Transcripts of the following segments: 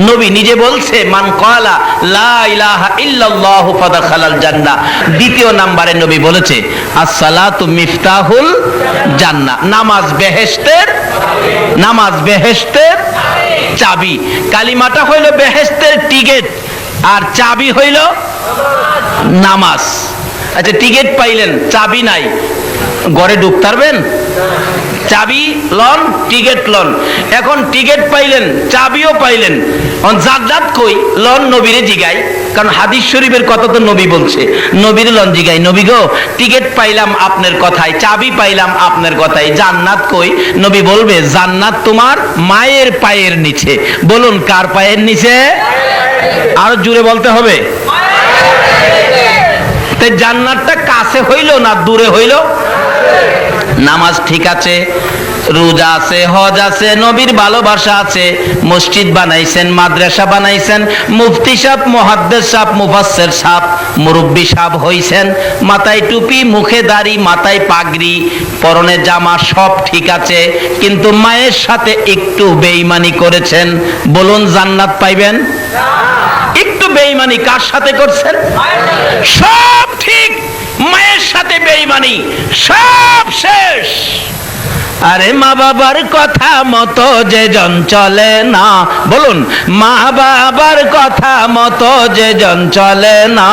নবী নিজে বলছে মান ক্বালা লা ইলাহা ইল্লাল্লাহু ফাদাখালাল জান্নাহ। দ্বিতীয় নম্বরে নবী বলেছে আসসালাতু মিফতাহুল জান্নাহ, নামাজ বেহেশতের চাবি। কালিমাটা হইল বেহেশতের টিকেট আর চাবি হইল নামাজ। আচ্ছা, টিকেট পাইলেন, চাবি নাই, ঘরে ঢুকতে পারবেন? চাবি লন, টিকেট লন। এখন টিকেট পাইলেন, চাবিও পাইলেন, জান্নাত কই লন? নবীরে জিগাই, কারণ হাদিস শরীফের কথা তো নবী বলছে। নবীরে লন জিগাই, নবী গো টিকেট পাইলাম আপনার কথায়, চাবি পাইলাম আপনার কথায়, জান্নাত কই? নবী বলবে জান্নাত তোমার মায়ের পায়ের নিচে। বলুন কার পায়ের নিচে? আরো জোরে বলতে হবে। জান্নাতটা কাছে হইল না দূরে হইল? নামাজ ঠিক আছে, রোজা আছে, হজ আছে, নবীর ভালোবাসা আছে, মসজিদ বানাইছেন, মাদ্রাসা বানাইছেন, মুফতি সাহেব, মুহাদ্দিস সাহেব, মুফাসসির সাহেব, মুরব্বি সাহেব হইছেন, মাথায় টুপি, মুখে দাড়ি, মাথায় পাগড়ি, পরনে জামা, সব ঠিক আছে, কিন্তু মায়ের সাথে একটু বেঈমানি করেছেন। বলুন জান্নাত পাইবেন? একটু বেঈমানি কার সাথে করছেন? সব ঠিক, মায়ের সাথে বেঈমানি, সব শেষ। আরে মা বাবার কথা মতো যে জন চলে না, বলুন মা বাবার কথা মতো যে জন চলে না,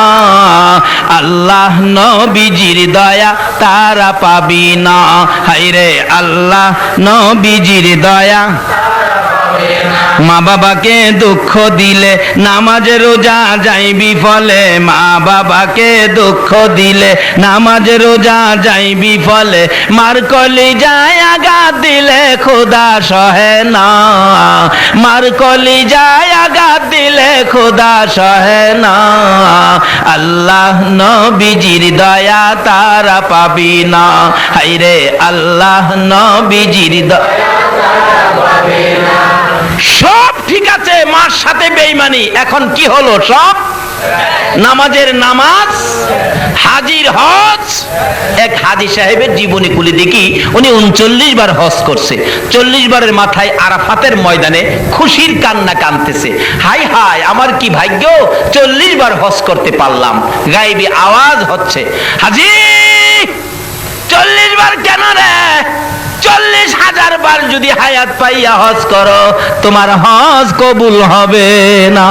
আল্লাহ নবীজির দয়া তারা পাবি না। হায়রে আল্লাহ নবীজির দয়া। মা বাবাকে দুঃখ দিলে নামাজ রোজা যাইবি ফলে, মা বাবাকে দুঃখ দিলে নামাজ রোজা যাইবি ফলে, মার কলিজায় আঘাত দিলে খোদা সহে না, মার কলিজায় আঘাত দিলে খোদা সহে না, আল্লাহ নবীজির দয়া তারা পাবি না। হায়রে আল্লাহ নবীজির দয়া তারা পাবি না। সব ঠিক আছে, মার সাথে বেঈমানি, এখন কি হলো? সব নামাজের নামাজ, হাজির হজ। এক হাজি সাহেবের জীবনী খুলে দেখি, উনি 39 বার হজ করছে। 40 বারের মাথায় আরাফাতের ময়দানে খুশির কান্না কাঁদতেছে, হাই হাই আমার কি ভাগ্য, 40 বার হজ করতে পারলাম। গায়েবী আওয়াজ হচ্ছে, হাজি 40 বার কেন রে? 40,000 বার যদি হায়াত পাইয়া হজ করো, তোমার হজ কবুল হবে না।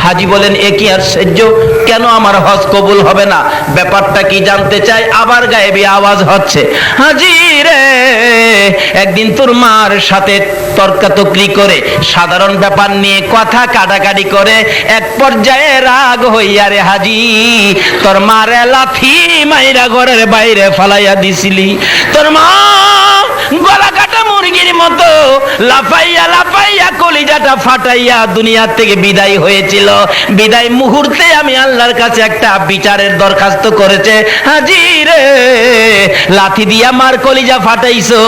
হাজি বলেন এ কি আশ্চর্য, কেন আমার হজ কবুল হবে না? ব্যাপারটা কি জানতে চাই। আবার গায়েবী আওয়াজ হচ্ছে, হাজি রে একদিন তোর মার সাথে তর্কাতর্কি করে, সাধারণ ব্যাপার নিয়ে কথা কাটাকাটি করে, এক পর্যায়ে রাগ হইয়া রে হাজি তোর মারে লাথি মাইরা ঘরের বাইরে ফালাইয়া দিছিলি। তোর মা গলা কাটা মুরগির মতো লাফাইয়া লাফাইয়া কলিজাটা ফাটাইয়া দুনিয়া থেকে বিদায় হয়েছিল। বিদায় মুহূর্তে আমি আল্লাহর কাছে একটা বিচারের দরখাস্ত করেছে, হাজি রে লাথি দিয়া মার কলিজা ফাটাইছো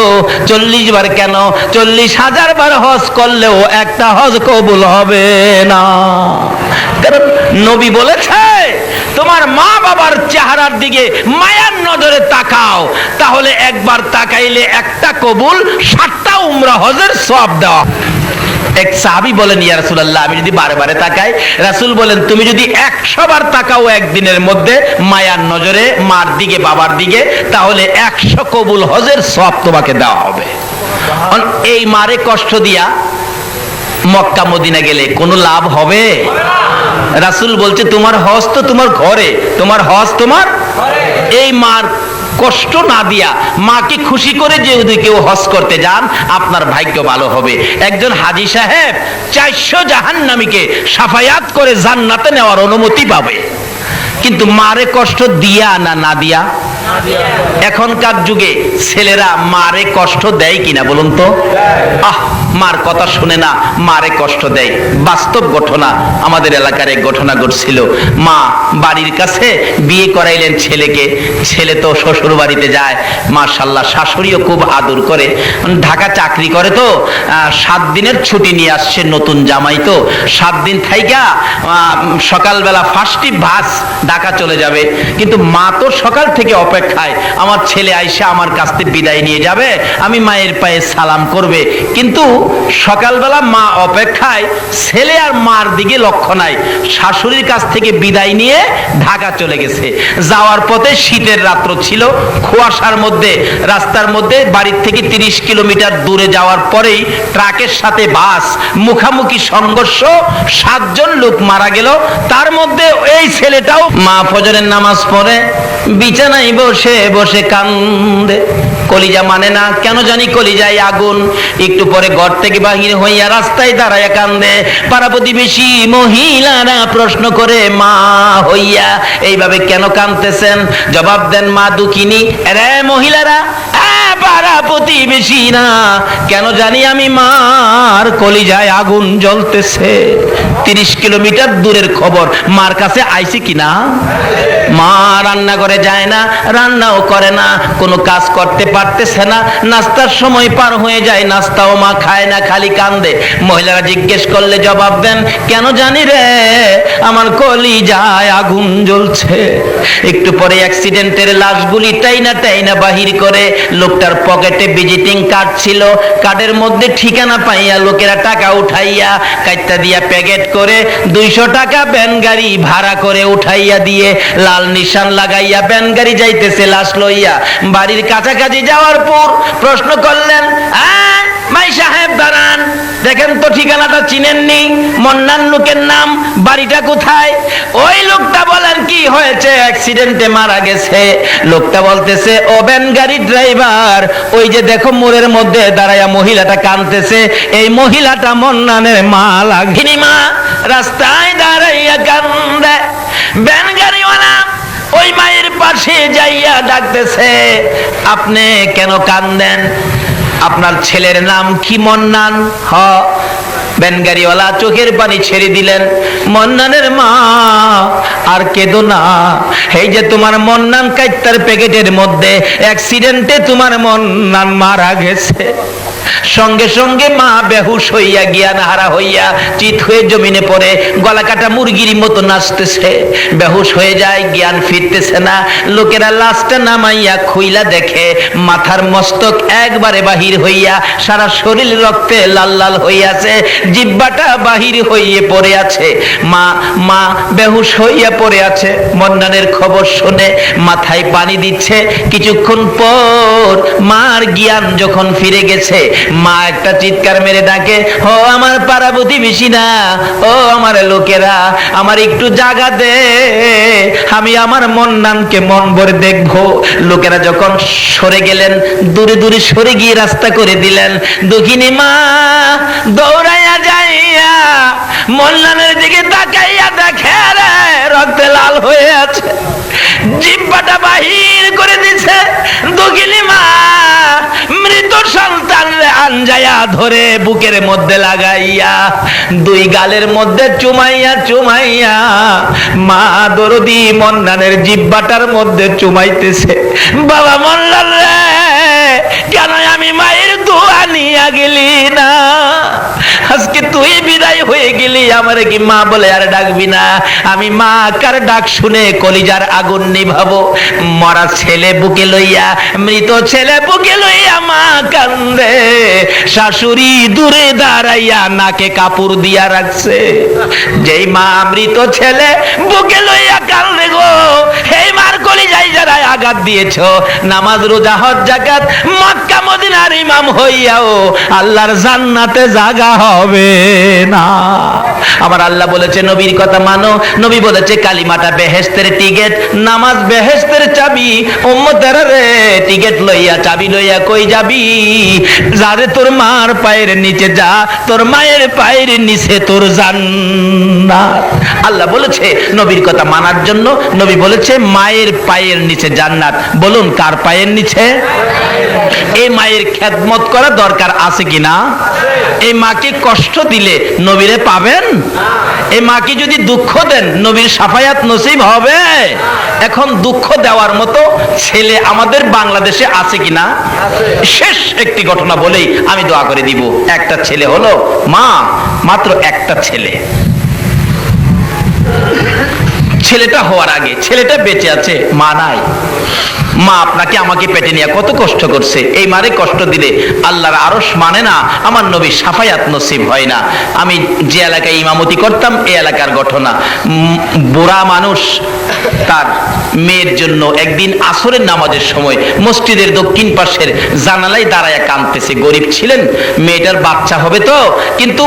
40 বার কেন? 40,000 বার হজ করলেও একটা হজ কবুল হবে না। কারণ নবী বলেছে তোমার মা বাবার চেহারার দিকে মায়ার নজরে তাকাও, তাহলে একবার তাকাইলে একটা কবুল, 7টা উমরা হজের সওয়াব দেওয়া। এক সাহাবী বলেন ইয়া রাসূলুল্লাহ আমি যদি বারে বারে তাকাই? রাসূল বলেন তুমি যদি 100 বার তাকাও একদিনের মধ্যে মায়ার নজরে মার দিকে বাবার দিকে, তাহলে 100 কবুল হজের সওয়াব তোমাকে দেওয়া হবে। এই মারে কষ্ট দিয়া মক্কা মদিনা গেলে কোনো লাভ হবে? রাসূল বলছে তোমার হজ তো তোমার ঘরে, তোমার হজ তোমার এই মার কষ্ট না দিয়া মাকে খুশি করে যদি কেউ হজ করতে যান আপনার ভাগ্য ভালো হবে। একজন হাজী সাহেব 400 জাহান্নামীকে সাফায়াত করে জান্নাতে নেওয়ার অনুমতি পাবে, কিন্তু মারে কষ্ট দিয়া না দিয়া? এখনকার যুগে ছেলেরা মারে কষ্ট দেয় কিনা বলুন তো? মার কথা শুনে না, মারে কষ্ট দেয়। বাস্তব ঘটনা, আমাদের এলাকার এক ঘটনা ঘটছিল। মা বাড়ির কাছে বিয়ে করাইলেন ছেলেকে, ছেলে তো শ্বশুর বাড়িতে যায়, মাশাআল্লাহ শাশুড়িও খুব আদর করে। ঢাকা চাকরি করে তো 7 দিনের ছুটি নিয়ে আসছে, নতুন জামাই তো 7 দিন থাইকা সকালবেলা ফার্স্টই বাস ঢাকা চলে যাবে, কিন্তু মা তো সকাল থেকে অপেক্ষা অপেক্ষায়, আমার ছেলে আইসা আমার কাছ থেকে বিদায় নিয়ে যাবে, আমি মায়ের পায়ে সালাম করবে। কিন্তু সকালবেলা মা অপেক্ষায়, ছেলে আর মার দিকে লক্ষ্য নাই। শাশুড়ির কাছ থেকে বিদায় নিয়ে ঢাকা চলে গেছে। যাওয়ার পথে শীতের রাত্র ছিল, কুয়াশার মধ্যে রাস্তার মধ্যে বাড়ির থেকে 30 কিলোমিটার দূরে যাওয়ার পরেই ট্রাকের সাথে বাস মুখামুখি সংঘর্ষ, 7 জন লোক মারা গেল। তার মধ্যে এই ছেলেটাও। মা ফজরের নামাজ পড়ে বিছানায় বসে বসে কান্দে। কলিজা মানে না, কেন জানি কলিজায় আগুন। একটু পরে ঘর থেকে বাহির হইয়া রাস্তায় দাঁড়ায় কান্দে। পাড়া প্রতিবেশী মহিলারা প্রশ্ন করে, মা হইয়া এইভাবে কেন কাঁদতেছেন? জবাব দেন, মা দুঃখিনী। রে মহিলারা, পাড়া প্রতিবেশী না, কেন জানি আমি মার কলিজায় আগুন জ্বলতেছে। 30 কিলোমিটার দূরের খবর, মার কাছে আইছি কিনা? মা রান্না করে যায় না, রান্নাও করে না, কোনো কাজ করতে পারতেছে না। নাস্তার সময় পার হয়ে যায়, নাস্তাও মা খায় না, খালি কান্দে। মহিলারা জিজ্ঞেস করলে জবাব দেন, কেন জানি রে, আমার কলিজায় আগুন জ্বলছে। একটু পরে অ্যাক্সিডেন্টের লাশগুলি টাইনা টাইনা বাহির করে। লোকটার পকেটে ভিজিটিং কার্ড ছিল, কার্ডের মধ্যে ঠিকানা পাইয়া লোকেরা টাকা উঠাইয়া কাইটটা দিয়া প্যাকেট করে 200 টাকা ভ্যান গাড়ি ভাড়া করে উঠাইয়া দিয়ে লাল নিশান লাগাইয়া ভ্যান গাড়ি যাইতেছে লাশ লইয়া। বাড়ির কাছাকাছি যাওয়ার পর প্রশ্ন করলেন, মাই সাহেব দাঁড়ান, দেখেন তো ঠিকানাটা চিনেননি? মন্নান লোকের নাম, বাড়িটা কোথায়? ওই লোকটা বলেন, কি হয়েছে? অ্যাক্সিডেন্টে মারা গেছে। লোকটা বলতেছে, ও ভ্যান গাড়ির ড্রাইভার, ওই যে দেখো মোড়ের মধ্যে দাঁড়ায়া মহিলাটা কাঁদতেছে, এই মহিলাটা মন্নানের মা লাগিনি। মা রাস্তায় দাঁড়াইয়া কান্দে। ভ্যান গাড়িওয়ালা ওই মায়ের পাশে যাইয়া ডাকতেছে, আপনি কেন কান্দেন? আপনার ছেলের নাম কি মন্নান? হ। ভ্যানগাড়িওয়ালা চোখের পানি ছেড়ে দিলেন। মন্নানের মা, আর কেঁদো না, এই যে তোমার মন্নান কাইত্তার প্যাকেটের মধ্যে অ্যাক্সিডেন্টে তোমার মন্নান মারা গেছে। সঙ্গে সঙ্গে মা বেহুশ হইয়া জ্ঞান হারা হইয়া চিত হয়ে জমিনে পড়ে গলা কাটা মুরগির মতো নাচতেছে। বেহুশ হয়ে যায়, জ্ঞান ফিরতেছে না। লোকেরা লাশটা নামাইয়া খুইলা দেখে মাথার মস্তক একবারে বাহির হইয়া সারা শরীর রক্তে লাল লাল হইয়াছে, জিহ্বাটা বাহির হইয়ে পড়ে আছে। মা বেহুশ হইয়া পড়ে আছে। মন্নানের খবর শুনে মাথায় পানি দিচ্ছে। কিছুক্ষণ পর মার জ্ঞান যখন ফিরে গেছে, মা একটা চিৎকার মেরে ডাকে, ও আমার পাড়া প্রতিবেশী না, ও আমার লোকেরা, আমার একটু জায়গা দে, আমি আমার মন্নানকে মন ভরে দেখবো। লোকেরা যখন সরে গেলেন, দূরে দূরে সরে গিয়ে রাস্তা করে দিলেন। দুঃখিনী মা দৌড়াইয়া যাইয়া মন্নানের দিকে তাকাইয়া দেখে রে রক্তে লাল হয়ে আছে, জিহ্বাটা বাহির করে দিছে। দুঃখিনী মা মৃত সন্তান আঞ্জায়া ধরে বুকের মধ্যে লাগাইয়া 2 গালের মধ্যে চুমাইয়া চুমাইয়া মা দরদি মন্নানের জিহ্বাটার মধ্যে চুমাইতেছে। বাবা মন্নান রে, কেন আমি মায়ের দোয়া নিয়া গেলি না? আজকে তুই বিদায় হয়ে গেলি, আমার কি মা বলে আর ডাকবি না? আমি মা কার ডাক শুনে কলিজার আগুন নিভাবো। মরা ছেলে বুকে লইয়া, মৃত ছেলে বুকে লইয়া মা কান্দে। শাশুড়ি দূরে দাঁড়াইয়া নাকে কাপড় দিয়া রাখছে। যেই মা মৃত ছেলে বুকে লইয়া কান্দে গো, এই মার কলিজায় যারা আঘাত দিয়েছ, নামাজ রোজা হজ যাকাত মক্কা মদিনার ইমাম হইয়াও আল্লাহর জান্নাতে জায়গা হবে না। আমার আল্লাহ বলেছে নবীর কথা মানো। নবী বলেছে কালিমাটা বেহেশতের টিকেট, নামাজ বেহেশতের চাবি। উম্মতেরা রে, টিকেট লইয়া চাবি লইয়া কই যাবি? যারে তোর মার পায়ের নিচে যা, তোর মায়ের পায়ের নিচে তোর জান্নাত। আল্লাহ বলেছে নবীর কথা মানার জন্য। নবী বলেছে মায়ের পায়ের নিচে জান্নাত। বলুন কার পায়ের নিচে? এই মায়ের খেদমত করা দরকার আছে কিনা? এই মাকে কষ্ট দিলে নবীরে পাবেন? এই মাকে যদি দুঃখ দেন, নবীর শাফায়াত নসিব হবে? এখন দুঃখ দেওয়ার মতো ছেলে আমাদের বাংলাদেশে আছে কিনা? শেষ একটি ঘটনা বলেই আমি দোয়া করে দিব। একটা ছেলে হলো, মা মাত্র একটা ছেলে। ছেলেটা হওয়ার আগে ছেলেটা বেঁচে আছে, মা নাই। মা আপনাকে আমাকে পেটে নিয়ে কত কষ্ট করছে, এই মারে কষ্ট দিলে আল্লাহর আরশ মানে না, আমার নবীর শাফায়াত নসিব হয় না। আমি যে এলাকায় ইমামতি করতাম এই এলাকার ঘটনা, বুড়া মানুষ তার মেয়ের জন্য একদিন আসরের নামাজের সময় মসজিদের দক্ষিণ পাশের জানালায় দাঁড়ায় কাঁদতেছে। গরিব ছিলেন, মেয়েটার বাচ্চা হবে তো, কিন্তু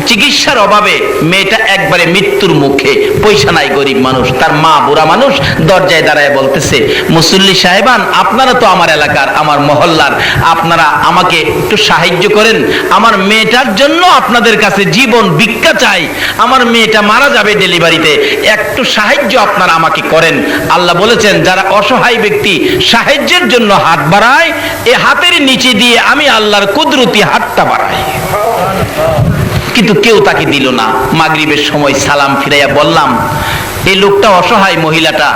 চিকিৎসার অভাবে মেয়েটা একবারে মৃত্যুর মুখে, পয়সা নাই, গরিব মানুষ, তার মা বুড়া মানুষ দরজায় দাঁড়ায় বলতেছে, মুসল্লি সাহেবান আপনারা তো আমার এলাকার, আমার মহল্লার, আপনারা আমাকে একটু সাহায্য করেন, আমার মেয়েটার জন্য আপনাদের কাছে জীবন ভিক্ষা চাই, আমার মেয়েটা মারা যাবে ডেলিভারিতে, একটু সাহায্য আপনারা আমাকে করেন। আল্লাহ বলেছেন যারা অসহায় ব্যক্তি সাহায্যের জন্য হাত বাড়ায়, এই হাতের নিচে দিয়ে আমি আল্লাহর কুদরতি হাতটা বাড়াই। কিন্তু কেউ তাকে দিল না। মাগরিবের সময় সালাম ফিরাইয়া বললাম, এই লোকটা অসহায়, মহিলাটা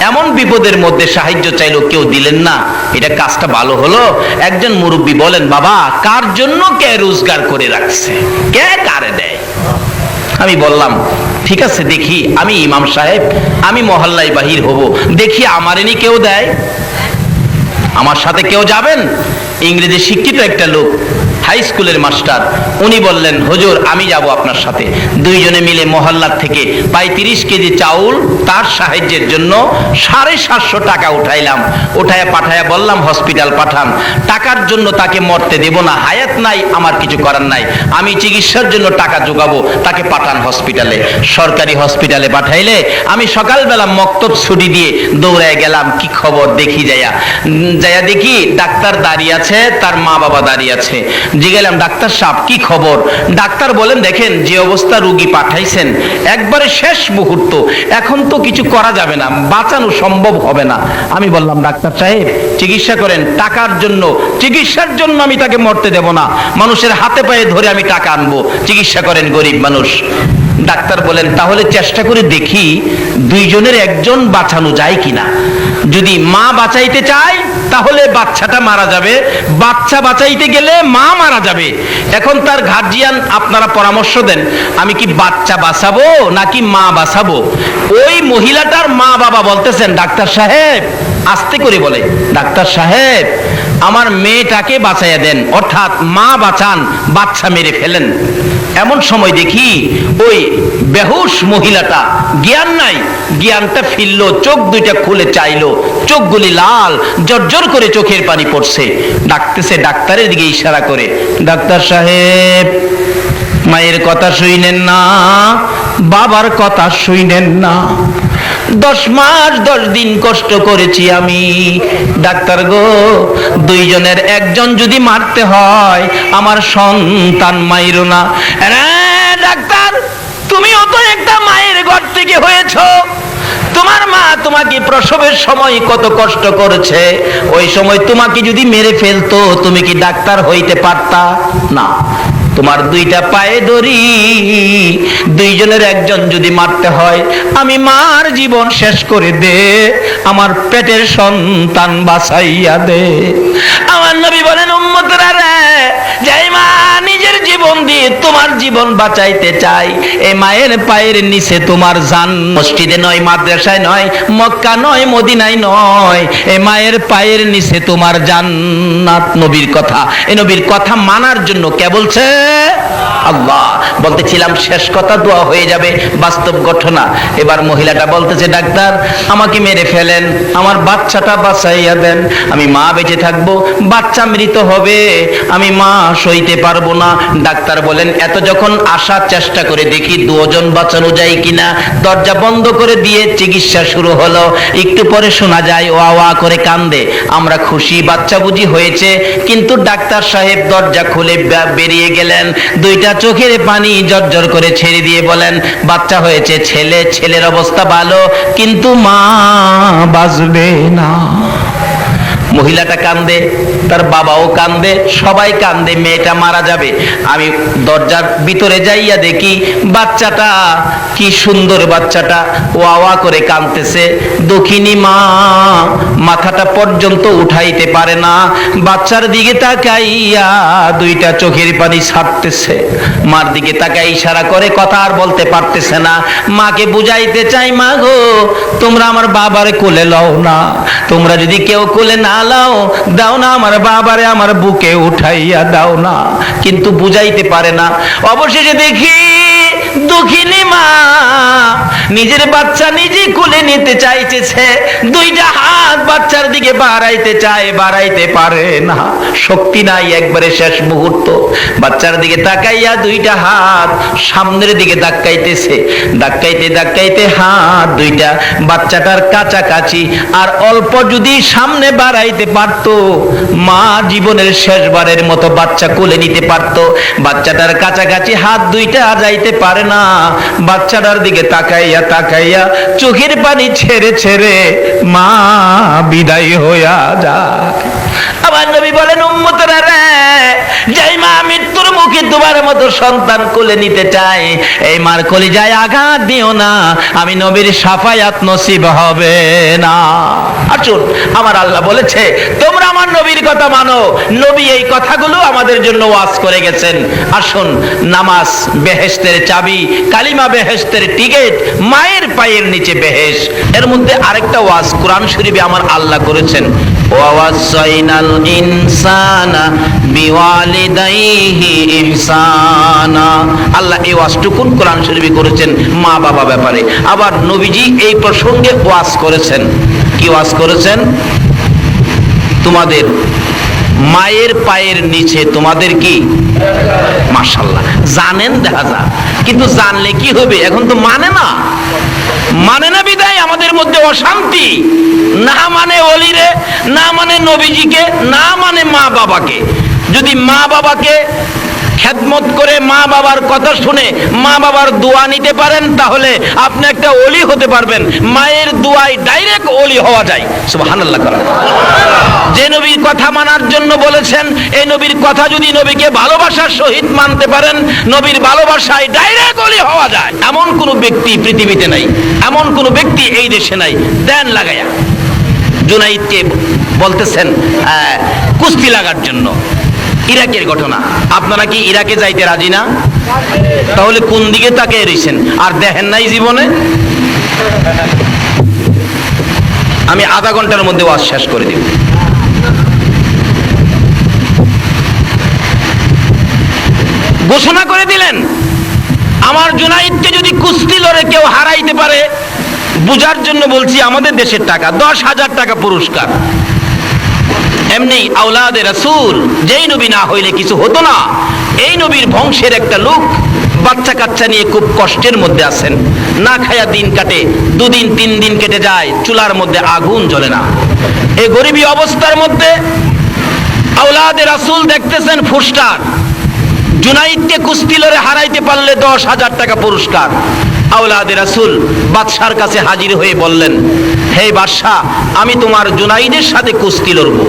এমন বিপদের মধ্যে সাহায্য চাইলো, কেউ দিলেন না, এটা কাজটা ভালো হলো? একজন মুরব্বী বলেন, বাবা কার জন্য কে রোজগার করে রাখছে, কে কারে দেয়? আমি বললাম ঠিক আছে, দেখি আমি ইমাম সাহেব, আমি মহল্লায় বাহির হব, দেখি আমারেনি কেউ দেয়, আমার সাথে কেউ যাবেন? ইংরেজি শিক্ষিত একটা লোক, হাই স্কুলের মাস্টার, উনি বললেন হুজুর আমি যাব আপনার সাথে। দুইজনে মিলে মহল্লার থেকে প্রায় 30 কেজি চাউল তার সাহায্যের জন্য 750 টাকা উঠাইলাম, উঠায়া পাঠায়া বললাম হসপিটাল পাঠান, টাকার জন্য তাকে মরতে দেব না, হায়াত নাই, আমার কিছু করার নাই, আমি চিকিৎসার জন্য টাকা জোগাবো, তাকে পাঠান হসপিটালে। সরকারি হসপিটালে পাঠাইলে আমি সকালবেলা মক্তব ছুটি দিয়ে দৌড়ায় গেলাম, কি খবর দেখি, যাইয়া দেখি ডাক্তার দাঁড়িয়ে আছে, তার মা বাবা দাঁড়িয়ে আছে। জিজ্ঞাসা, ডাক্তার সাহেব কি খবর? ডাক্তার বলেন দেখেন যে অবস্থা রোগী পাঠাইছেন একবারে শেষ মুহূর্ত, এখন তো কিছু করা যাবে না, বাঁচানো সম্ভব হবে না। আমি বললাম ডাক্তার সাহেব চিকিৎসা করেন, টাকার জন্য, চিকিৎসার জন্য আমি তাকে মরতে দেব না, মানুষের হাতে পায়ে ধরে আমি টাকা আনবো, চিকিৎসা করেন, গরিব মানুষ। ডাক্তার বলেন তাহলে চেষ্টা করে দেখি দুইজনের একজন বাঁচানো যায় কিনা, যদি মা বাঁচাইতে চায় তাহলে বাচ্চাটা মারা যাবে, বাচ্চা বাঁচাইতে গেলে মা মারা যাবে। এখন তার গার্জিয়ান আপনারা পরামর্শ দেন, আমি কি বাচ্চা বাঁচাবো নাকি মা বাঁচাবো? ওই মহিলাটার মা বাবা বলতেছেন ডাক্তার সাহেব, আস্তে করে বলে, ডাক্তার সাহেব আমার মেয়েটাকে বাঁচাইয়া দেন, অর্থাৎ মা বাঁচান, বাচ্চা মেরে ফেলেন। এমন সময় দেখি ওই বেহুশ মহিলাটা, জ্ঞান নাই, জ্ঞানটা ফিরলো, চোখ দুইটা খুলে চাইলো, চোখগুলি লাল, জর্জর করে চোখের পানি পড়ছে, ডাকতেছে ডাক্তারের দিকে ইশারা করে, ডাক্তার সাহেব মায়ের কথা শুইনেন না, বাবার কথা শুইনেন না, 10 মাস 10 দিন কষ্ট করেছি আমি, ডাক্তার গো দুইজনের একজন যদি মারতে হয় আমার সন্তান মাইরো না। ডাক্তার তুমিও তো একটা মায়ের ঘর থেকে হয়েছো, তোমার মা তোমাকে প্রসবের সময় কত কষ্ট করেছে, ওই সময় তোমাকে যদি মেরে ফেলতো তুমি কি ডাক্তার হইতে পারতা? না, তোমার দুইটা পায়ে ধরি, দুইজনের একজন যদি মারতে হয় আমি মার জীবন শেষ করে দে, আমার পেটের সন্তান বাঁচাইয়া দে। আমার নবী বলেন উম্মতরা রে, যাই মা নিজের জীবন দিয়ে তোমার জীবন বাঁচাইতে চাই, এই মায়ের পায়ের নিচে তোমার জান, মসজিদে নয়, মাদ্রাসায় নয়, মক্কা নয়, মদিনায় নয়, এই মায়ের পায়ের নিচে তোমার জান্নাত। নবীর কথা, এই নবীর কথা মানার জন্য কে বলছে? আল্লাহ। বলতেছিলাম শেষ কথা, দোয়া হয়ে যাবে, বাস্তব ঘটনা। এবার মহিলাটা বলতেছে ডাক্তার আমাকে মেরে ফেলেন, আমার বাচ্চাটা বাঁচাইয়া দেন, আমি মা বেঁচে থাকবো, বাচ্চা মৃত হবে, আমি মা সইতে পারবো না। ডাক্তার বলেন এত যখন আসার চেষ্টা করে দেখি দুজন বাঁচানো যায় কিনা, দরজা বন্ধ করে দিয়ে চিকিৎসা শুরু হলো। একটু পরে শোনা যায় ও আওয়া করে কান্দে, আমরা খুশি, বাচ্চা বুঝি হয়েছে, কিন্তু ডাক্তার সাহেব দরজা খুলে বেরিয়ে গেলেন, দুইটা চোখের পানি জর্জর করে ছেড়ে দিয়ে বলেন বাচ্চা হয়েছে ছেলে, ছেলের অবস্থা ভালো, কিন্তু মা বাঁচবে না। মহিলাটা কান্দে, তার বাবাও কান্দে, সবাই কান্দে, মেয়েটা মারা যাবে। আমি দরজার ভিতরে যাইয়া দেখি বাচ্চাটা, কি সুন্দর বাচ্চাটা, ওয়া ওয়া করে কাঁদতেছে। দক্ষিণী মা মাথাটা পর্যন্ত উঠাইতে পারে না, বাচ্চার দিকে তাকাইয়া দুইটা চোখের পানি ছাড়তেছে। মার দিকে তাকাই ইশারা করে, কথা আর বলতে পারতেছে না। মাকে বুঝাইতে চাই, মা গো তোমরা আমার বাবারে কোলে লও না, তোমরা যদি কেউ কোলে না লাও, দাও না আমার বাবারে আমার বুকে উঠাইয়া দাও না, কিন্তু বুঝাইতে পারে না। অবশেষে দেখি দুঃখিনী মা নিজের বাচ্চা নিজে কোলে নিতে চাইতেছে, দুইটা হাত বাচ্চার দিকে বাড়াইতে চায়, বাড়াইতে পারে না, শক্তি নাই, একবারে শেষ মুহূর্ত। বাচ্চার দিকে তাকাইয়া দুইটা হাত সামনের দিকে ধাক্কাইতেছে, ধাক্কাইতে ধাক্কাইতে হাত দুইটা বাচ্চাটার কাছাকাছি, আর অল্প যদি সামনে বাড়াইতে পারত, মা জীবনের শেষবারের মতো বাচ্চা কোলে নিতে পারত। বাচ্চাটার কাছাকাছি হাত দুইটা যাইতে পারে না, বাচ্চাটার দিকে তাকাইয়া তাকাইয়া চোখের পানি ছেড়ে ছেড়ে মা বিদায় হইয়া যায়। আমার নবী বলেন, উম্মতরা রে, যেই মা মৃত্যুর মুখে তোমার মতো সন্তান কোলে নিতে চায়, এই মার কলিজায় আঘাত দিও না, আমি নবীর শাফায়াত নসিব হবে না। আসুন, আমার আল্লাহ বলেছে তোমরা আমার নবীর কথা মানো। নবী এই কথাগুলো আমাদের জন্য ওয়াজ করে গেছেন। আসুন, নামাজ বেহেশতের চাবি, কালিমা বেহেশতের টিকিট, মায়ের পায়ের নিচে বেহেশ। এর মধ্যে আরেকটা ওয়াজ কোরআন শরীফে আমার আল্লাহ করেছেন, ওয়াসাইনাল ইনসানা বিওয়ালিদাইহি ইহসানা। আল্লাহ এই ওয়াজটুকুন কোরআন শরীফে করেছেন মা বাবা ব্যাপারে। আবার নবীজি এই প্রসঙ্গে ওয়াজ করেছেন। কি ওয়াজ করেছেন? তোমাদের মায়ের পায়ের নিচে তোমাদের কি, মাশাআল্লাহ, জানেন দেখা যায়, কিন্তু জানলে কি হবে? এখন তো মানে না, মানে না বিদায় আমাদের মধ্যে অশান্তি। না মানে অলিরে, না মানে নবীজিকে, না মানে মা বাবাকে। যদি মা বাবাকে খেদমত করে মা বাবার কথা শুনে মা বাবার দোয়া নিতে পারেন, তাহলে আপনি একটা ওলি হতে পারবেন। মায়ের দোয়ায় ডাইরেক্ট ওলি হওয়া যায়। সুবহানাল্লাহ। যে নবীর কথা মানার জন্য বলেছেন, এই নবীর কথা যদি নবীকে ভালোবাসার সহিত মানতে পারেন, নবীর ভালোবাসায় ডাইরেক্ট ওলি হওয়া যায়। এমন কোন ব্যক্তি পৃথিবীতে নাই, এমন কোন ব্যক্তি এই দেশে নাই। দেন লাগাইয়া জুনাইদকে বলতেছেন কুস্তি লাগার জন্য। ইরাকের ঘটনা, আপনারা কি ইরাকে যাইতে রাজি না? তাহলে কোন দিকে তাকিয়ে রইছেন? আর দেখেন নাই জীবনে? আমি আধা ঘন্টার মধ্যে ওয়াজ শেষ করে দিব। ঘোষণা করে দিলেন, আমার জুনাইদকে যদি কুস্তি লড়ে কেউ হারাইতে পারে, বুঝার জন্য বলছি, আমাদের দেশের টাকা 10,000 টাকা পুরস্কার। এমনি আওলাদে রাসূল, যেই নবী না হইলে কিছু হতো না। এই নবীর বংশের একটা লোক বাচ্চা কাচ্চা নিয়ে খুব কষ্টের মধ্যে আছেন, না খায়া দিন কাটে, 2 দিন 3 দিন কেটে যায়, চুলার মধ্যে আগুন জ্বলে না। এই গরিবী অবস্থার মধ্যে আওলাদে রাসূল দেখতেছেন ফুস্টার, জুনাইদকে কুস্তি লড়ে হারাইতে পারলে 10,000 টাকা পুরস্কার। আওলাদে রাসূল বাদশার কাছে হাজির হয়ে বললেন, হে বাদশা, আমি তোমার জুনাইদের সাথে কুস্তি লড়বো।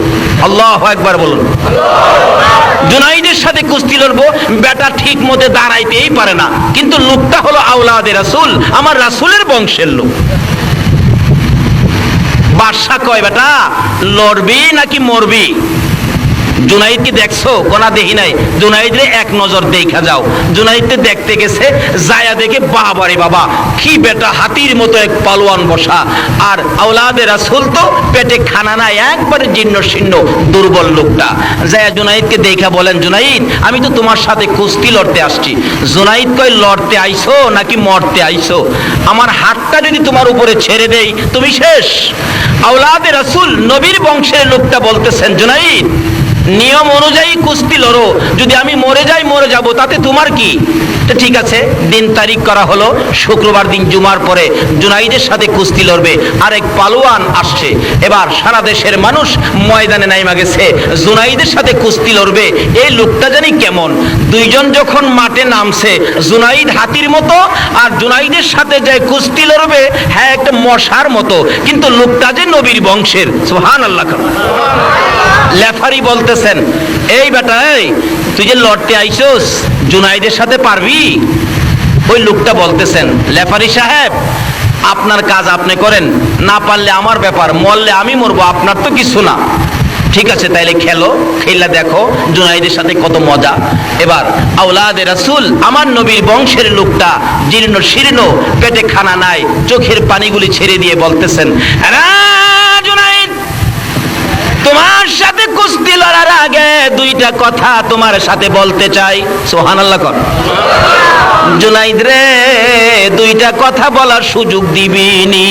আল্লাহু আকবার বলুন। জুনাইদের সাথে কুস্তি লড়বো। বেটা ঠিক মতে দাঁড়াইতেই পারে না, কিন্তু লোকটা হলো আওলাদে রাসূল, আমার রাসূলের বংশের লোক। বাদশা কয়, বেটা লড়বি নাকি মরবি? জুনাইদকে দেখছো? কোনা দেখি নাই। জুনাইদরে এক নজর দেখা যাও। জুনাইদকে দেখতে গেছে, যায়া দেখে বাবারে বাবা, কি বেটা হাতির মতো এক পালোয়ান বসা। আর আওলাদে রাসূল তো পেটে খানা নাই, একবারে জীর্ণ শীর্ণ দুর্বল লোকটা। যায়া জুনাইদকে দেখা বলেন, জুনাইদ, আমি তো তোমার সাথে কুস্তি লড়তে আসছি। জুনাইদ কয়, লড়তে আইছো নাকি মরতে আইছো? আমার হাতটা যদি তোমার উপরে ছেড়ে দেই তুমি শেষ। আওলাদে রাসূল নবীর বংশের লোকটা বলতেছেন, জুনাইদ নিয়ম অনুযায়ী কুস্তি লড়ো, যদি আমি মরে যাই মরে যাব, তাতে তোমার কি? তো ঠিক আছে, দিন তারিখ করা হলো, শুক্রবার দিন জুমার পরে জুনাইদের সাথে কুস্তি লড়বে। আরেক পালোয়ান আসছে, এবার সারা দেশের মানুষ ময়দানে নাইমা গেছে, জুনাইদের সাথে কুস্তি লড়বে। এই লোকটা জানি কেমন, দুইজন যখন মাঠে নামছে, জুনাইদ হাতির মতো আর জুনাইদের সাথে যে কুস্তি লড়বে হ্যাঁ একটা মশার মতো, কিন্তু লোকটা যে নবীর বংশের। সুবহানাল্লাহ। লেফারি বলতেছেন, এই বেটা, এই তুই যে লড়তে আইছস জুনাইদের সাথে পারবি? ওই লোকটা বলতেছেন, লেফারি সাহেব আপনার কাজ আপনি করেন, না পারলে আমার ব্যাপার, মরলে আমি মরবো, আপনার তো কিছু না। ঠিক আছে, তাইলে খেলো, খেলা দেখো জুনাইদের সাথে কত মজা। এবার আওলাদে রাসূল আমার নবীর বংশের লোকটা জীর্ণ শীর্ণ, পেটে খানা নাই, চোখের পানিগুলি ছেড়ে দিয়ে বলতেছেন, জুনাইদ, তোমার সাথে কুস্তি লড়ার আগে দুইটা কথা তোমার সাথে বলতে চাই। সুবহানাল্লাহ কর। জুনাইদ রে, দুইটা কথা বলার সুযোগ দিবিনি।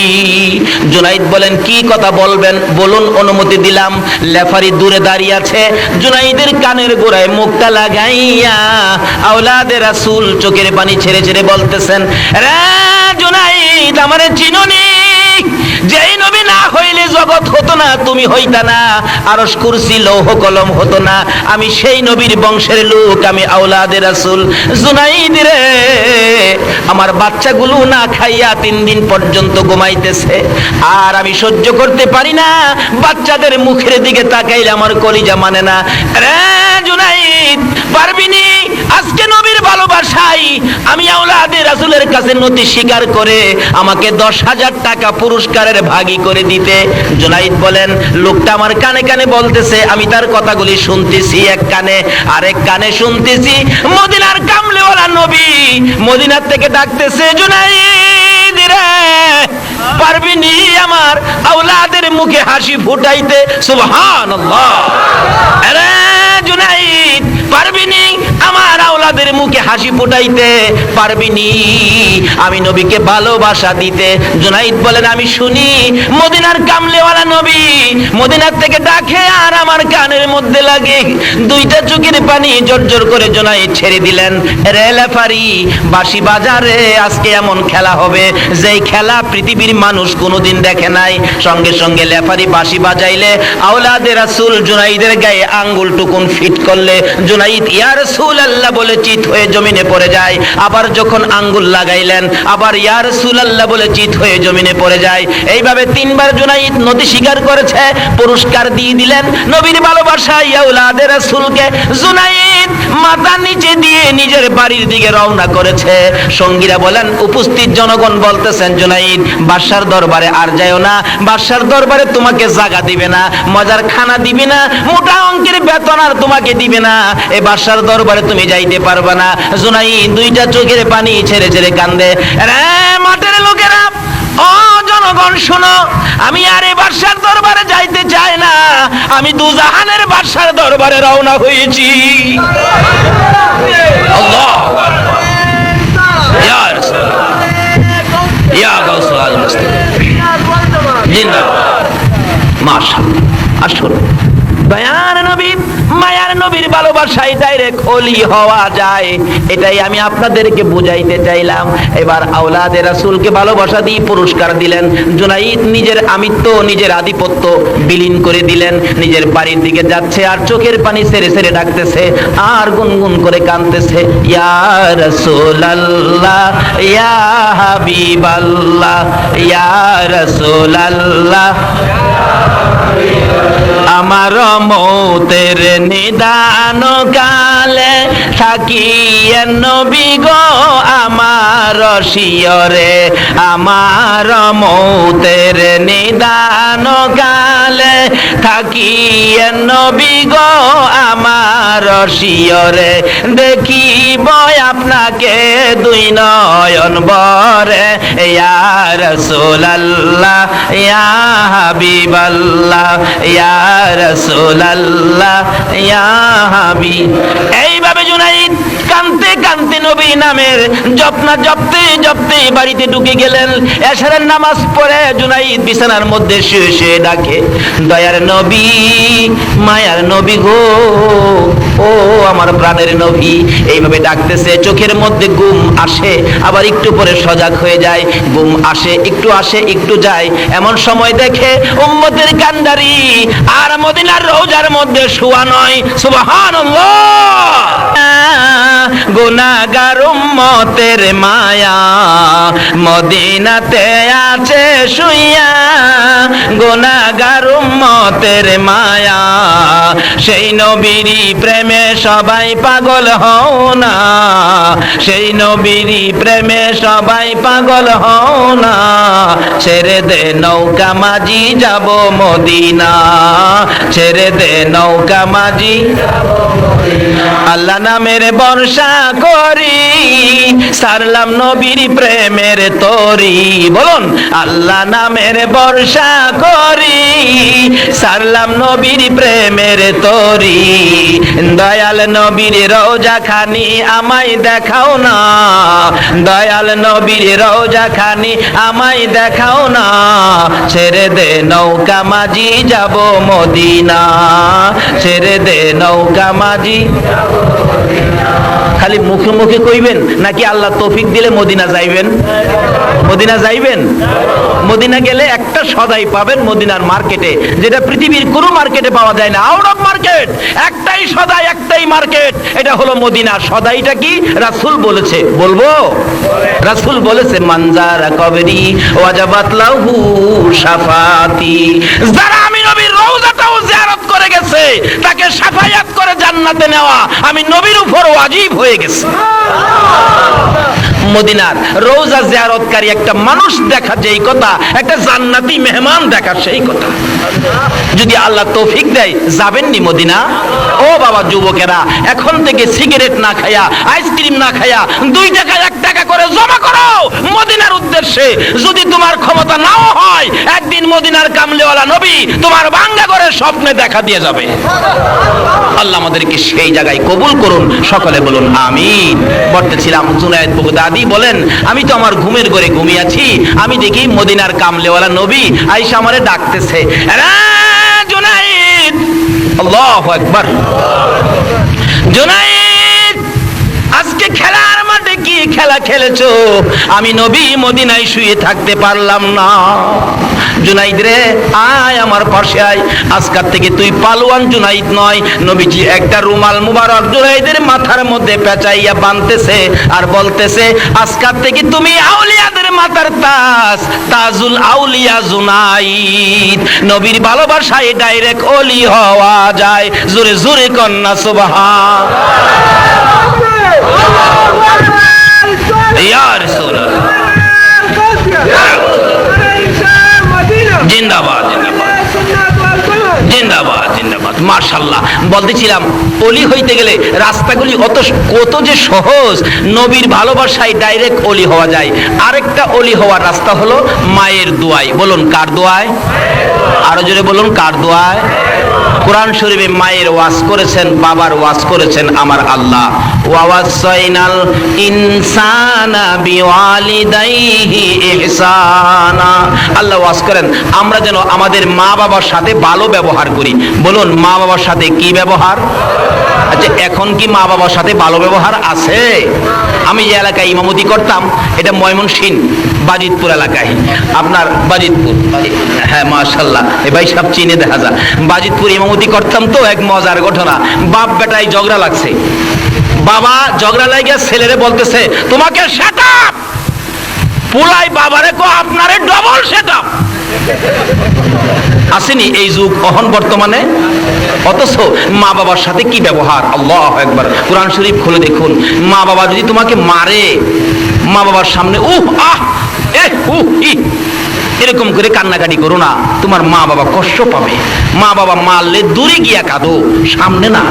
জুনাইদ বলেন, কি কথা বলবেন বলুন, অনুমতি দিলাম। লেফারি দূরে দাঁড়িয়ে আছে, জুনাইদের কানের গোড়ায় মুখটা লাগাইয়া আওলাদে রাসূল চোখের পানি ছেড়ে ছেড়ে বলতেছেন, রে জুনাইদ, আমারে চিনোনি? যেই নবী না হইলে জগৎ হতো না, তুমি হইতা না, আরশ কুরসি লৌহ কলম হতো না, আমি সেই নবীর বংশের লোক, আমি আওলাদে রাসূল। জুনাইদ রে, আমার বাচ্চাগুলো না খাইয়া 3 দিন পর্যন্ত ঘুমাইতেছে, আর আমি সহ্য করতে পারি না, বাচ্চাদের মুখের দিকে তাকাইলে আমার কলিজা মানে না। রে জুনাইদ, পারবিনি আজকে নবীর ভালোবাসাই আমি আওলাদে রাসূলের কাছে নতি স্বীকার করে আমাকে 10,000 টাকা পুরস্কারের ভাগী করে দিতে? জুনাইদ বলেন, লোকটা আমার কানে কানে বলতেছে, আমি তার কথাগুলি শুনতেছি, এক কানে, আরেক কানে শুনতেছি মদিনার কামলেওয়ালা নবী মদিনার থেকে ডাকতেছে, জুনাইদ রে, পারবিনি আমার আওলাদের মুখে হাসি ফুটাইতে? সুবহানাল্লাহ। আরে জুনাইদ, পারবিনি আমার আওলাদের মুখে হাসি ফুটাইতে? পারবিনি আমি নবীকে ভালোবাসা দিতে? জুনাইদ বলেন, আমি শুনি মদিনার কামলেওয়ালা নবী মদিনার থেকে ডাকে, আর আমার কানের মধ্যে লাগে, দুইটা চোখের পানি জোর করে জুনাইদ ছেড়ে দিলেন। রে লেফারি, বাঁশি বাজারে আজকে এমন খেলা হবে যেই খেলা পৃথিবীর মানুষ কোনোদিন দেখে নাই। সঙ্গে সঙ্গে লেফারি বাঁশি বাজাইলে আওলাদে রাসূল জুনাইদের গায়ে আঙ্গুল টুকুন ফিট করলে জুনাইদ ইয়া রাসূলুল্লাহ বলে চিত হয়ে জমিনে পড়ে যায়। আবার যখন আঙ্গুল লাগাইলেন, আবার ইয়া রাসূলুল্লাহ বলে চিত হয়ে জমিনে পড়ে যায়। এইভাবে 3 বার জুনাইদ নতি স্বীকার করেছে, পুরস্কার দিয়ে দিলেন নবীর ভালোবাসায় আওলাদে রাসূলকে। জুনাইদ মাথা নিচে দিয়ে নিজের বাড়ির দিকে রওনা করেছে। সঙ্গীরা বলেন, উপস্থিত জনগণ বলতেছেন, জুনাইদ বাদশার দরবারে আর যায়ও না, বাদশার দরবারে তোমাকে জায়গা দিবে না, মজার খানা দিবে না, মোটা অঙ্কের বেতন আর তোমাকে দিবে না, এই বাদশার দরবারে তুমি যাইতে পারবে না। জুনাইদ দুইটা চোখের পানি ছেড়ে ছেড়ে কান্দে। রে মাঠের লোকেরা, ও জনগণ শোনো, আমি আর এই বাদশার দরবারে যাইতে চাই না, আমি দুজাহানের বাদশার দরবারে রওনা হয়েছি। আল্লাহ, ইয়া রাসূলুল্লাহ, ইয়া গাউসুল মুসলিমিন, জিন্দাবাদ। মাশাআল্লাহ। আসুন, দয়ার নবী মায়ার নবীর ভালোবাসায় ডাইরেক্ট ওলি হওয়া যায়, এটাই আমি আপনাদেরকে বুঝাইতে চাইলাম। এবার আওলাদে রাসূলকে ভালোবাসা দিয়ে পুরস্কার দিলেন। জুনাইদ নিজের আমিত্ব, নিজের আধিপত্য বিলীন করে দিলেন, নিজের বাড়ির দিকে যাচ্ছে আর চোখের পানি ছেড়ে ছেড়ে ডাকতেছে আর গুনগুন করে কাঁদতেছে, ইয়া রাসূলুল্লাহ, ইয়া হাবিবাল্লাহ, ইয়া রাসূলুল্লাহ, আমার মৌতের নিদান কালে থাকিয়ে নবী গো আমার শিয়রে, আমার মৌতের নিদান কালে থাকিয়ে নবী গো আমার শিয়রে, দেখিব আপনাকে 2 নয়ন ভরে, ইয়া রাসূলুল্লাহ, ইয়া হাবিবাল্লাহ, ইয়া রাসূলুল্লাহ, ইয়া হাবিব। এইভাবে জুনাইদ কাঁদতে কাঁদতে নবী নামের জপনা জপতে জপতে বাড়িতে ঢুকে গেলেন। এশারের নামাজ পড়ে জুনাইদ বিছানার মধ্যে শুয়ে শুয়ে ডাকে, দয়ার নবী, মায়ার নবী গো, ও আমার প্রাণের নবী। এইভাবে ডাকতেছে, চোখের মধ্যে ঘুম আসে, আবার একটু পরে সজাগ হয়ে যায়, ঘুম আসে একটু যায়। এমন সময় দেখে উম্মতের কান্ডারি আর মদিনার রওজার মধ্যে শোয়া নয়। সুবহানাল্লাহ। গুনাহগার উম্মতের মায়া মদিনাতে আছে শুইয়া, গুনাহগার উম্মতের মায়া, সেই নবীরই প্রেমে সবাই পাগল হও না, সেই নবীরই প্রেমে সবাই পাগল হও না। ছেড়ে দে নৌকা মাঝি যাব মদিনা, ছেড়ে দে নৌকা মাঝি। আল্লাহ নামের বর্ষা করি, সারলাম নবীর প্রেমের তরি। বলুন, আল্লাহ নামের বর্ষা করি, সারলাম নবীর প্রেমের তরি। দয়াল নবীর রওজা খানি আমায় দেখাও না, দয়াল নবীর রওজা খানি আমায় দেখাও না। ছেড়ে দে নৌকা মাঝি যাব মদিনা, ছেড়ে দে নৌকা মাঝি। খালি মুখে মুখে কইবেন নাকি আল্লাহ তৌফিক দিলে মদিনা যাইবেন? মদিনা যাইবেন? মদিনা গেলে একটা সদাই পাবেন মদিনার মার্কেটে, যেটা পৃথিবীর কোনো মার্কেটে পাওয়া যায় না। আউট অফ মার্কেট একটাই সদাই, একটাই মার্কেট, এটা হলো মদিনা। সদাইটা কি? রাসূল বলেছে। বলবো? রাসূল বলেছে, মানজারা কবরি ওয়াজাবাত লাহু শাফাতি। যারা আমি নবীর রওজাটাও জিয়ারত করে গেছে, তাকে শাফায়াত করে জান্নাতে নেওয়া আমি নবীর উপর ওয়াজিব হয়ে গেছে। মদিনার রওজা জিয়ারতকারী একটা মানুষ দেখা যেই কথা, একটা জান্নাতি মেহমান দেখা সেই কথা। যদি আল্লাহ তৌফিক দেয় যাবেন নি মদিনা? ও বাবা যুবকেরা, এখন থেকে সিগারেট না খায়া, আইসক্রিম না খায়া 2 টাকা 1 টাকা করে জমা করো মদিনার উদ্দেশ্যে। যদি তোমার ক্ষমতা নাও হয়, একদিন মদিনার কামলেওয়ালা নবী তোমার ভাঙ্গা করে স্বপ্নে দেখা দিয়ে যাবে। আল্লাহ আমাদেরকে সেই জায়গায় কবুল করুন, সকলে বলুন আমিন। বলতেছিলাম জুনায়েদ বাগদাদি বলেন, আমি তো আমার ঘুমের ঘরে ঘুমিয়ে আছি, আমি দেখি মদিনার কামলেওয়ালা নবী আয়েশা আমারে ডাকতেছে, জুনায়েদ। আল্লাহু আকবার। জুনায়েদ, আজকে খেলার মাঠে কি খেলা খেলেছো? আমি নবী মদিনায় শুয়ে থাকতে পারলাম না। জুনাইদ রে, আয় আমার পাশে আয়। আজকাল থেকে তুই পালোয়ান জুনাইদ নয়। নবীজি একটা রুমাল মুবারক জুনাইদের মাথার মধ্যে পেঁচাইয়া বাঁধতেছে আর বলতেছে, আজকাল থেকে তুমি আউলিয়াদের মাথার তাজ, তাজুল আউলিয়া জুনাইদ। নবীর ভালোবাসায় ডাইরেক্ট ওলি হওয়া যায়। জোরে জোরে কন্যা সুবহান। ইয়া রাসূলুল্লাহ, জিন্দাবাদ জিন্দাবাদ জিন্দাবাদ জিন্দাবাদ। মাশাআল্লাহ। বলতেছিলাম ওলি হইতে গেলে রাস্তাগুলি কত যে সহজ। নবীর ভালোবাসায় ডাইরেক্ট ওলি হওয়া যায়। আরেকটা ওলি হওয়ার রাস্তা হলো মায়ের দোয়ায়। বলুন কার দোয়ায়? আরো জোরে বলুন কার দোয়ায়? কোরআন শরীফে মায়ের ওয়াজ করেছেন, বাবার ওয়াজ করেছেন আমার আল্লাহ। ওয়াসাইনাল ইনসানা বিওয়ালিদাইহি ইহসানা। আল্লাহ ওয়াজ করেন আমরা যেন আমাদের মা বাবার সাথে ভালো ব্যবহার করি। বলুন মা বাবার সাথে কি ব্যবহার? আচ্ছা, এখন কি মা বাবার সাথে ভালো ব্যবহার আছে? আমি যে এলাকায় ইমামতি করতাম, এটা ময়মনসিংহ বাজিতপুর এলাকায়। আপনার বাজিতপুর, হ্যাঁ মাশাআল্লাহ, এই ভাই সব চিনে দেখা যায়। বাজিতপুর ইমামতি করতাম তো, এক মজার ঘটনা। বাপ বেটায় ঝগড়া লাগছে। বাবা ঝগড়া লাগিয়া ছেলেরে বলতেছে, তোমাকে সেটআপ। পুলাই বাবারে কো আপনারে ডবল সেটআপ। আসেনি এই যুগ অহন বর্তমানে? অথচ মা বাবার সাথে কি ব্যবহার! আল্লাহু আকবার। কোরআন শরীফ খুলে দেখুন, মা বাবা যদি তোমাকে মারে, মা বাবার সামনে উহ আহ এহ উহ ই এরকম করে কান্নাকাটি করো না, তোমার মা বাবা কষ্ট পাবে। মা বাবা মারলে দূরে গিয়া কাঁদো, সামনে না।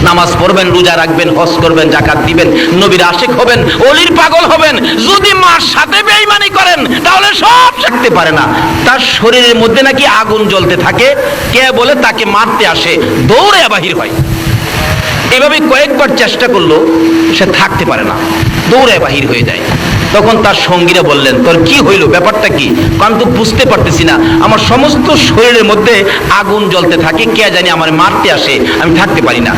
নামাজ পড়বেন, রোজা রাখবেন, হজ করবেন, যাকাত দিবেন, নবীর আশিক হবেন, ওলির পাগল হবেন। যদি মার সাথে বেঈমানি করেন তাহলে সব থাকতে পারে না। তার শরীরের মধ্যে নাকি আগুন জ্বলতে থাকে। কে বলে তাকে মারতে আসে, দৌড়ে বাহির হয়। এভাবে কয়েকবার চেষ্টা করলো, সে থাকতে পারে না, দৌড়ে বাহির হয়ে যায়। তখন তার সঙ্গীরা বললেন, তোর কি হইল, ব্যাপারটা কি? কারণ তো বুঝতে পারতেছি না, আমার সমস্ত শরীরের মধ্যে আগুন জ্বলতে থাকে, কে জানি আমার মারতে আসে, আমি থাকতে পারি না।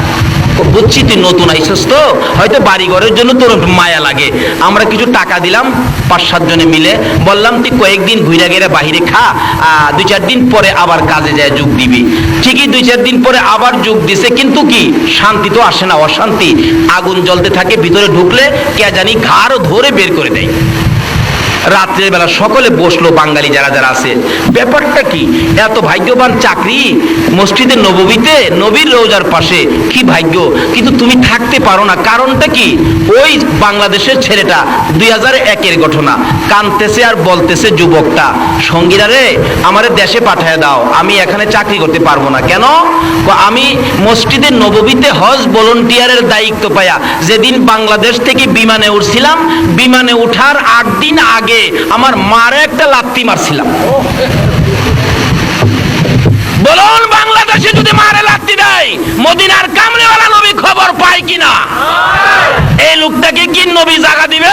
বুঝছি তুই নতুন আইসস, তো হয়তো বাড়ি ঘরের জন্য তোর মায়া লাগে, আমরা কিছু টাকা দিলাম 5-7 জনে মিলে, বললাম তুই কয়েকদিন ঘুরে গেলে বাহিরে খা, 2-4 দিন পরে আবার কাজে যায় যোগ দিবি। ঠিকই 2-4 দিন পরে আবার যোগ দিছে, কিন্তু কি শান্তি তো আসে না, অশান্তি, আগুন জ্বলতে থাকে, ভিতরে ঢুকলে কে জানি ঘাড় ধরে বের করে দেয়। রাত্রের বেলা সকলে বসলো, বাঙালি যারা যারা আছে, ব্যাপারটা কি, এত ভাগ্যবান চাকরি মসজিদে নববীতে, নবীর রওজার পাশে, কি ভাগ্য, কিন্তু তুমি থাকতে পারো না, কারণটা কি? ওই বাংলাদেশের ছেলেটা 2001-এর ঘটনা, কানতেছে আর বলতেছে যুবকটা, সঙ্গীরা রে আমারে দেশে পাঠায় দাও, আমি এখানে চাকরি করতে পারবো না। কেন? আমি মসজিদে নববীতে হজ ভলান্টিয়ারের দায়িত্ব পাইয়া যেদিন বাংলাদেশ থেকে বিমানে উঠছিলাম, বিমানে উঠার 8 দিন আগে আমার মারে একটা লাত্তি মারছিলাম। বলুন, বাংলাদেশে যদি মারে লাত্তি দেয়, মদিনার কামলিওয়ালা নবী খবর পায় কিনা? এই লোকটাকে কি নবী জায়গা দিবে?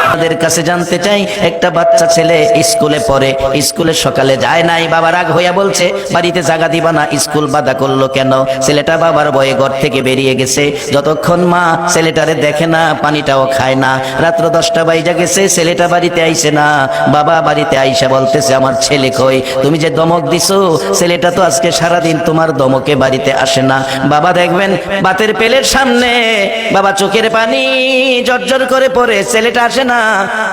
আমাদের কাছে জানতে চাই, একটা বাচ্চা ছেলে স্কুলে পড়ে, স্কুলে সকালে যায় নাই, বাবা রাগ হইয়া বলছে বাড়িতে জায়গা দিবা না, স্কুল বাধা করলো কেন? ছেলেটা বাবার ভয়ে ঘর থেকে বেরিয়ে গেছে, যতক্ষণ মা ছেলেটারে দেখে না, পানিটাও খায় না। রাত্র 10টা বাজে গেছে, ছেলেটা বাড়িতে আইসে না, বাবা বাড়িতে আইসা বলতেছে আমার ছেলে কই? তুমি যে দমক দিছো, ছেলেটা তো আজকে সারাদিন তোমার দমকে বাড়িতে আসে না। বাবা দেখবেন বাতের পেলের সামনে, বাবা চোখের পানি জর্জর করে পড়ে, ছেলেটা আসে না,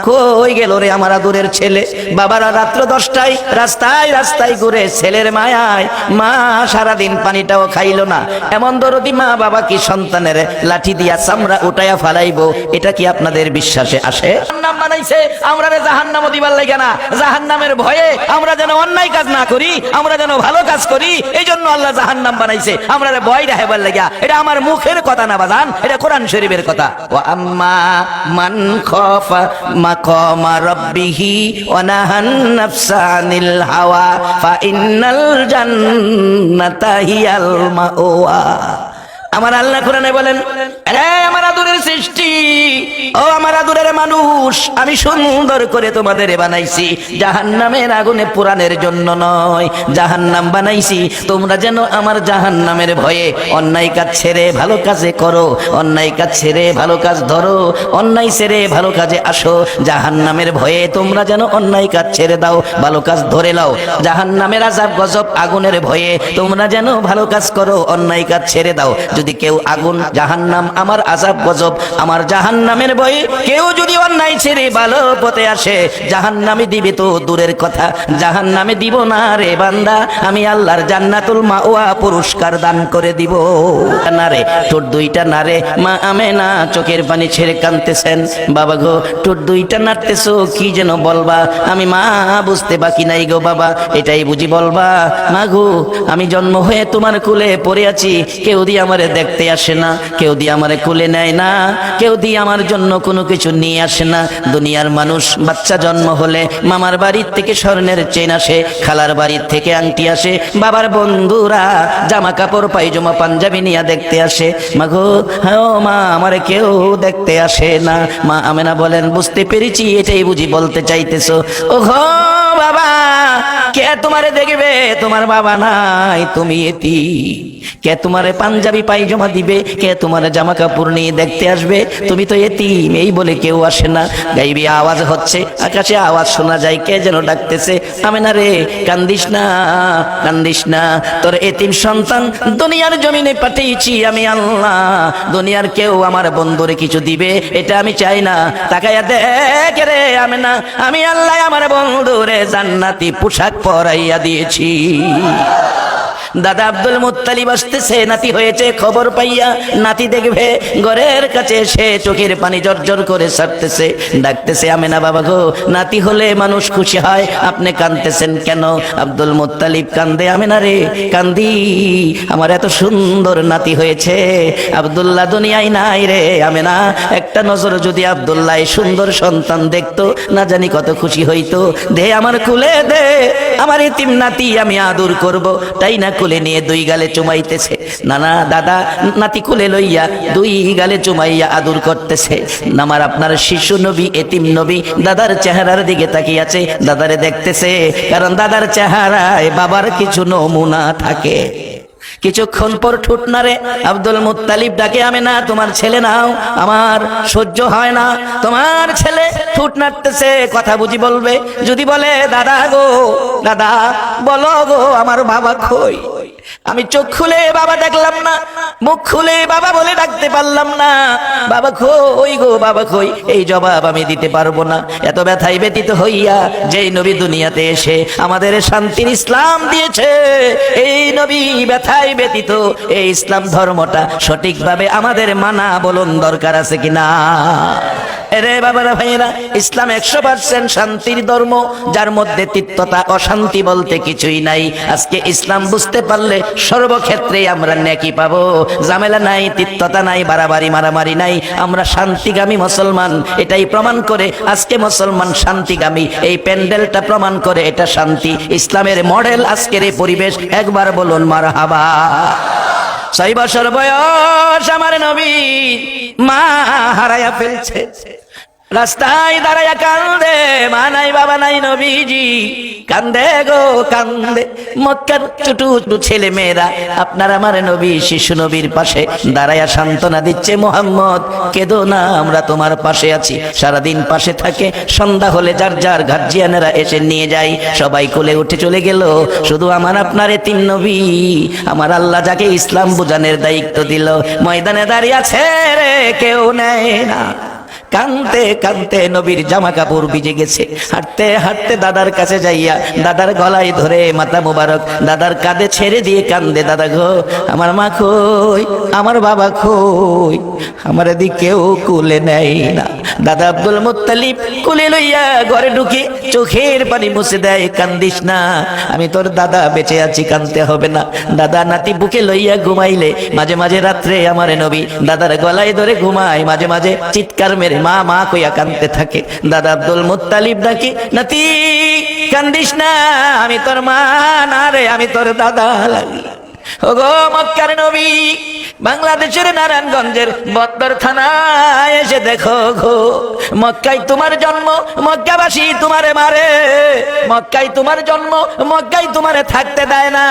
কই গেল রে আমার আদরের ছেলে? বাবারা রাত্র 10টায় রাস্তায় রাস্তায় ঘুরে ছেলের মায়ায়, মা সারাদিন পানিটাও খাইলো না। এমন দরদি মা বাবা কি সন্তানের লাঠি দিয়া চামড়া উঠাইয়া ফালাইবো? এটা কি আপনাদের বিশ্বাসে আসে? জাহান্নাম বানাইছে আমরা জাহান্নামও দিবার লাগে না, জাহান্নামের ভয়ে আমরা যেন অন্যায় কাজ না করি, আমরা যেন ভালো কাজ করি, এই জন্য আল্লাহ জাহান্নাম বানাইছে আমরা ভয় দেখাবার লাগিয়া। এটা আমার মুখের কথা না বাজান, এটা কোরআন শরীফের কথা। ওয়া আম্মা মান খাফা মাকামা রাব্বিহি ওয়া নাহান নাফসা আনিল হাওয়া ফা ইন্নাল জান্নাতা হিয়াল মাওয়া। আমার আল্লাহ কোরআনে বলেন, আরে আমার আদরের সৃষ্টি, ও আমার আদরের মানুষ, আমি সুন্দর করে তোমাদের বানাইছি জাহান্নামের আগুনে পোড়ানোর জন্য নয়, জাহান্নাম বানাইছি তোমরা যেন আমার জাহান্নামের ভয়ে অন্যায় কাজ ছেড়ে ভালো কাজে করো, অন্যায় কাজ ছেড়ে ভালো কাজ ধরো, অন্যায় ছেড়ে ভালো কাজে আসো। জাহান্নামের ভয়ে তোমরা যেন অন্যায় কাজ ছেড়ে দাও, ভালো কাজ ধরে নাও। জাহান্নামের আযাব গজব আগুনের ভয়ে তোমরা যেন ভালো কাজ করো, অন্যায় কাজ ছেড়ে দাও। যদি কেউ আগুন জাহান্নাম আমার আযাব গজব আমার জাহান্নামের ভয়ে কেউ যদি অন্যায় ছেড়ে ভালো পথে আসে, জাহান্নামে দিবে তো দূরের কথা, জাহান্নামে দিব না রে বান্দা, আমি আল্লাহর জান্নাতুল মাওয়া পুরস্কার দান করে দিব। না রে ঠোঁট দুইটা না রে, মা আমেনা চোখের পানি ছেড়ে কাঁদতেছেন, বাবা গো ঠোঁট দুইটা নাড়তেছো, কি যেন বলবা? আমি মা বুঝতে বাকি নাই গো বাবা, এটাই বুঝি বলবা? মা গো আমি জন্ম হয়ে তোমার কোলে পড়ে আছি, কেউ দিয়ে আমারে দেখতে আসে না, কেউ দিয়ে আমারে কোলে নেয় না, কেউ দিয়ে আমার জন্য কোনো কিছু নিয়ে আসে না। দুনিয়ার মানুষ বাচ্চা জন্ম হলে মামার বাড়ির থেকে স্বর্ণের চেন আসে, খালার বাড়ির থেকে আংটি আসে, বাবার বন্ধুরা জামা কাপড় পায়জামা পাঞ্জাবি নিয়ে দেখতে আসে। মা গো হ্যাঁ মা আমারে কেউ দেখতে আসে না। মা আমেনা বলেন, বুঝতে পেরেছি, এটাই বুঝি বলতে চাইতেছো? ও গো বাবা, কে তোমারে দেখবে? তোমার বাবা নাই, তুমি এতিম। কে তোমারে পাঞ্জাবি পায়জামা দিবে? কে তোমারে জামা কাপড় নিয়ে দেখতে আসবে? তুমি তো এতিম। এই বলে কেউ আসে না। গাইবি আওয়াজ হচ্ছে, আকাশে আওয়াজ শোনা যায়, কে যেন ডাকতেছে, আমেনা রে কান্দিস না, কান্দিস না, তোর এতিম সন্তান দুনিয়ার জমিনে পাঠিয়েছি আমি আল্লাহ। দুনিয়ার কেউ আমার বন্ধুরে কিছু দিবে এটা আমি চাই না। তাকায়া দেখ রে আমেনা, আমি আল্লাহ আমার বন্ধুরে জান্নাতি পোশাক পরাইয়া দিয়েছি। দাদা আব্দুল মুত্তালিব আসতেছে, নাতি হয়েছে খবর পাইয়া, নাতি দেখবে ঘরের কাছে এসে চোখের পানি জর্জর করে ছাড়তেছে, ডাকতেছে আমেনা বাবা গো, নাতি হলে মানুষ খুশি হয়, আপনি কাঁদতেছেন কেন? আব্দুল মুত্তালিব কান্দে, আমেনা রে কান্দি, আমার এত সুন্দর নাতি হয়েছে, আব্দুল্লাহ দুনিয়ায় নাই রে আমেনা। একটা নজর যদি আব্দুল্লাহ সুন্দর সন্তান দেখতো, না জানি কত খুশি হইতো। দে আমার কুলে দে আমার এতিম নাতি, আমি আদর করব, তাই না? কোলে নিয়ে দুই গালে চুমাইতেছে, নানা দাদা নাতি কোলে লইয়া দুই গালে চুমাইয়া আদর করতেছে। আমার আপনার শিশু নবী, এতিম নবী দাদার চেহারার দিকে তাকিয়ে আছে, দাদারে দেখতেছে, কারণ দাদার চেহারায় বাবার কিছু নমুনা থাকে। কিছুক্ষণ পর ঠুট নাড়ে আব্দুল মুত্তালিব ডাকে, আমি না তোমার ছেলে নাও, আমার সহ্য হয় না, তোমার ছেলে ঠুট নাড়তেছে, কথা বুঝি বলবে, যদি বলে দাদা গো দাদা বলো গো আমার বাবা কই, আমি চোখ খুলে বাবা দেখলাম না, মুখ খুলে বাবা বলে ডাকতে পারলাম না, বাবা কই গো বাবা কই, এই জবাব আমি দিতে পারবো না। এত ব্যথায় ব্যতীত হইয়া যেই নবী দুনিয়াতে এসে আমাদের শান্তির ইসলাম দিয়েছে, এই নবী ব্যথায় ব্যতীত এই ইসলাম ধর্মটা সঠিকভাবে আমাদের মানা বলুন দরকার আছে কিনা? এরে বাবারা ভাইয়েরা, ইসলাম 100% শান্তির ধর্ম, যার মধ্যে তিক্ততা অশান্তি বলতে কিছুই নাই। আজকে ইসলাম বুঝতে পারলে সর্বক্ষেত্রে আমরা নেকি পাবো, ঝামেলা নাই, তিক্ততা নাই, বাড়াবাড়ি মারামারি নাই, আমরা শান্তিগামী মুসলমান। এটাই প্রমাণ করে আজকে মুসলমান শান্তিগামী, এই প্যান্ডেলটা প্রমাণ করে এটা শান্তি, ইসলামের মডেল আজকের এই পরিবেশ। একবার বলুন মারহাবা। 6 বছর বয়স আমার নবী মা হারায়া ফেলছে, রাস্তায় দাঁড়ায়া কান্দে, মা নাই বাবা নাই, নবীজি কান্দে গো কান্দে। মক্কার ছোট ছোট ছেলে মেয়েরা আপনার আমার নবী শিশু নবীর পাশে দাঁড়ায়া সান্ত্বনা দিচ্ছে, মুহাম্মদ কেঁদো না, আমরা তোমার পাশে আছি। সারাদিন পাশে থাকে, সন্ধ্যা হলে যার যার গার্জিয়ানেরা এসে নিয়ে যায়, সবাই কোলে উঠে চলে গেল, শুধু আমার আপনার এতিম নবী, আমার আল্লাহ যাকে ইসলাম বুঝানোর দায়িত্ব দিল, ময়দানে দাঁড়িয়ে আছে রে, কেউ নেয় না। কানতে কানতে নবীর জামা কাপড় ভিজে গেছে, হাঁটতে হাঁটতে দাদার কাছে যাইয়া দাদার গলায় ধরে মাথা মুবারক দাদার কাঁধে ছেড়ে দিয়ে কান্দে, দাদা গো আমার মা কই, আমার বাবা কই, আমার এদিকে কেউ কুলে নেয় না। দাদা আব্দুল মুত্তালিব কুলে লইয়া ঘরে ঢুকে চোখের পানি মুছে দেয়, কান্দিস না, আমি তোর দাদা বেঁচে আছি, কানতে হবে না। দাদা নাতি বুকে লইয়া ঘুমাইলে মাঝে মাঝে রাত্রে আমার নবী দাদার গলায় ধরে ঘুমায়, মাঝে মাঝে চিৎকার মেরে মা মা কইয়া কাঁদতে থাকে। দাদা আব্দুল মুত্তালিব ডাকে, নাতি কান্দিস না, আমি তোর মা না রে, আমি তোর দাদা লাগি। ওগো মক্কার নবী, বাংলাদেশের নারায়ণগঞ্জের বদর থানায় এসে দেখো গো, মক্কায় তোমার জন্ম, মক্কাবাসী তোমারে মারে, মক্কায় তোমার জন্ম, মক্কায় তোমারে থাকতে দেয় না।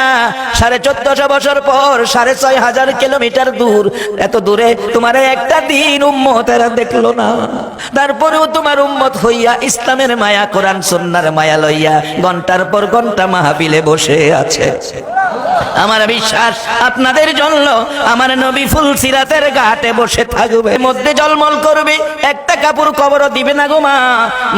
1450 বছর পর 6500 কিলোমিটার দূর, এত দূরে তোমারে একটা দিন উম্মতেরা দেখলো না, তারপরেও তোমার উম্মত হইয়া ইসলামের মায়া, কোরআন সুন্নাহর মায়া লইয়া ঘন্টার পর ঘন্টা মাহফিলে বসে আছে। আমার বিশ্বাস আপনাদের জন্য আমার নবী ফুলসিরাতের ঘাটে বসে থাকবে, মধ্যে জলমল করবে, একটা কাপড় কবরও দিবে না গো মা।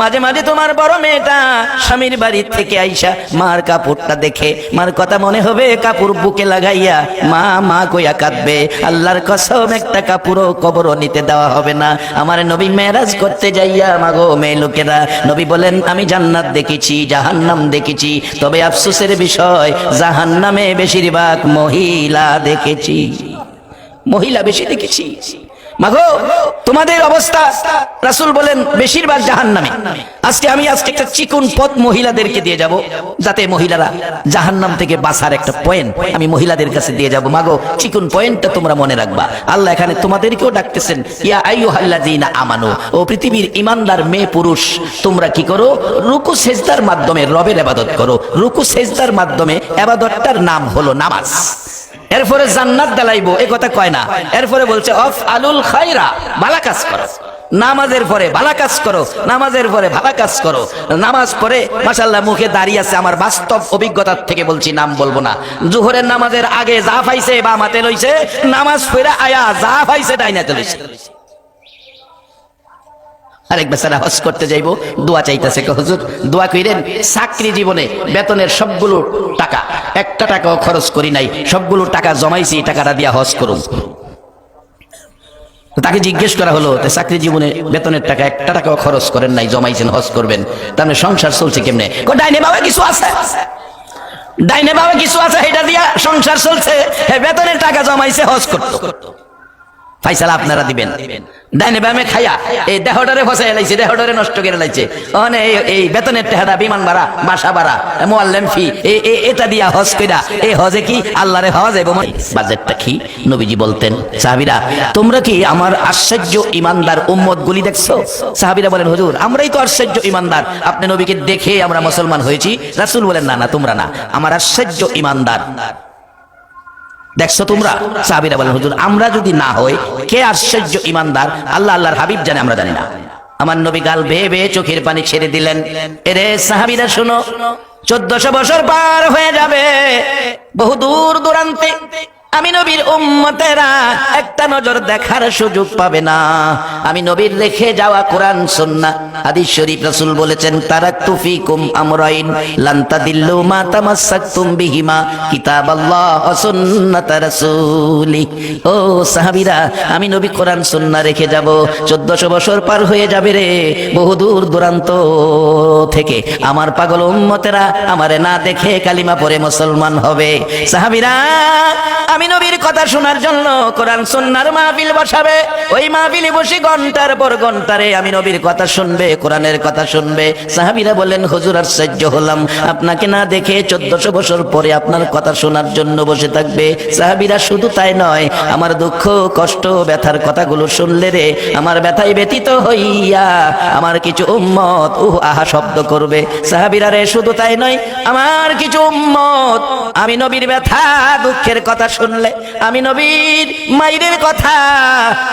মাঝে মাঝে তোমার বড় মেয়েটা স্বামীর বাড়ি থেকে আইসা মার কাপড়টা দেখে মার কথা মনে হবে, কাপড় বুকে লাগাইয়া মা মা কইয়া কাঁদবে, আল্লাহর কসম একটা কাপড়ও কবরও নিতে দেওয়া হবে না। আমার নবী মেরাজ করতে যাইয়া মাগো মেয়ে লোকেরা, নবী বলেন আমি জান্নাত দেখেছি, জাহান্নাম দেখেছি, তবে আফসোসের বিষয় জাহান্নামে বেশিরভাগ মহিলা দেখেছি, মহিলা বেশি দেখেছি। মাগো তোমাদের অবস্থা, রাসূল বলেন বেশিরভাগ জাহান্নামে। আজকে একটা চিকন পথ মহিলাদেরকে দিয়ে যাব, যাতে মহিলারা জাহান্নাম থেকে বাঁচার একটা পয়েন্ট আমি মহিলাদের কাছে দিয়ে যাব। মাগো চিকন পয়েন্টটা তোমরা মনে রাখবা। আল্লাহ এখানে তোমাদেরকেও ডাকতেছেন, ইয়া আইয়ুহাল্লাযীনা আমানু, ও পৃথিবীর ঈমানদার মেয়ে পুরুষ, তোমরা কি করো, রুকু সেজদার মাধ্যমে রবের ইবাদত করো। রুকু সেজদার মাধ্যমে ইবাদতটার নাম হলো নামাজ। এরপরে জান্নাত দালাইবো এ কথা কয় না, এরপরে বলছে অফ আলুল খায়রা, ভালো কাজ করো, নামাজের পরে ভালো কাজ করো, নামাজের পরে ভালো কাজ করো। নামাজ পড়ে মাশাআল্লাহ মুখে দাঁড়িয়ে আছে, আমার বাস্তব অভিজ্ঞতার থেকে বলছি, নাম বলবো না। জোহরের নামাজের আগে যা পাইছে বা মাতে লইছে, নামাজ পড়ে আয়া যা পাইছে ডাইনাতে লইছে। আরেক বেচারা হজ করতে যাইবো, দোয়া চাইতেছে, হুজুর দোয়া কইরেন, চাকরি জীবনে বেতনের সবগুলো টাকা, একটা টাকাও খরচ করি নাই, সবগুলো টাকা জমাইছি, টাকাটা দিয়া হজ করুন। তাকে জিজ্ঞেস করা হলো, চাকরি জীবনে বেতনের টাকা একটা টাকাও খরচ করেন নাই, জমাইছেন, হজ করবেন, তাহলে সংসার চলছে কেমনে? ডাইনে বাবা কিছু আছে, ডাইনে বাবা কিছু আছে, এটা দিয়া সংসার চলছে, বেতনের টাকা জমাইছে, হজ করতো। ফাইসালা আপনারা দিবেন। ডাইনে বামে খাইয়া এই দেহটারে ফসাই লাইছে, দেহটারে নষ্ট করে লাইছে। মানে এই বেতনের টাকাটা, বিমান ভাড়া, বাসা ভাড়া, মুআল্লিম ফি, এটা দিয়া হজ কইরা, এই হজে কি আল্লাহরে হজ এবং বাজেটটা কি? নবীজি বলতেন, সাহাবীরা তোমরা কি আমার আশ্চর্য ইমানদার উম্মত গুলি দেখছো? সাহাবীরা বলেন, হুজুর আমরাই তো আশ্চর্য ইমানদার, আপনি নবীকে দেখে আমরা মুসলমান হয়েছি। রাসূল বলেন, না না তোমরা না, আমার আশ্চর্য ইমানদার দেখছো তোমরা? সাহাবীরা বলেন, হুজুর আমরা যদি না হই কে আশ্চর্য ইমানদার? আল্লাহ আল্লাহর হাবিব জানে, আমরা জানি না। আমার নবী গাল বেয়ে বেয়ে চোখের পানি ছেড়ে দিলেন। এরে সাহাবীরা শোনো, 1400 বছর পার হয়ে যাবে, বহু দূর দূরান্তে আমি নবীর উম্মতেরা একটা নজর দেখার সুযোগ পাবে না। আমি নবীর রেখে যাওয়া কোরআন সুন্নাহ হাদিস শরীফ, রাসূল বলেছেন, তারাকতু ফিকুম আমরাইন লান তাদিল্লু মা তামাসসাকতুম বিহিমা কিতাবাল্লাহ ওয়া সুন্নাত রাসূলি। ও সাহাবীরা, আমি নবী কোরআন সুন্নাহ রেখে যাব। 1400 বছর পার হয়ে যাবে রে, বহু দূর দূরান্ত থেকে আমার পাগল উম্মতেরা আমারে না দেখে কালিমা পড়ে মুসলমান হবে। সাহাবীরা আমি নবীর কথা শোনার জন্য কোরআন সুন্নাহর মাহফিল বসাবে, ওই মাহফিলে বসে ঘন্টার পর ঘন্টারে আমি নবীর কথা শুনবে, কোরআনের কথা শুনবে। সাহাবীরা বলেন, হুজুর আশ্চর্য হলাম, আপনাকে না দেখে 1400 বছর পরে আপনার কথা শোনার জন্য বসে থাকবে। সাহাবীরা শুধু তাই নয়, আমার দুঃখ কষ্ট ব্যথার কথাগুলো শুনলে রে আমার ব্যথায় ব্যতীত হইয়া আমার কিছু উম্মত আহা শব্দ করবে। সাহাবীরা রে শুধু তাই নয়, আমার কিছু উম্মত আমি নবীর ব্যথা দুঃখের কথা শুনলে, আমি নবীর মায়ের কথা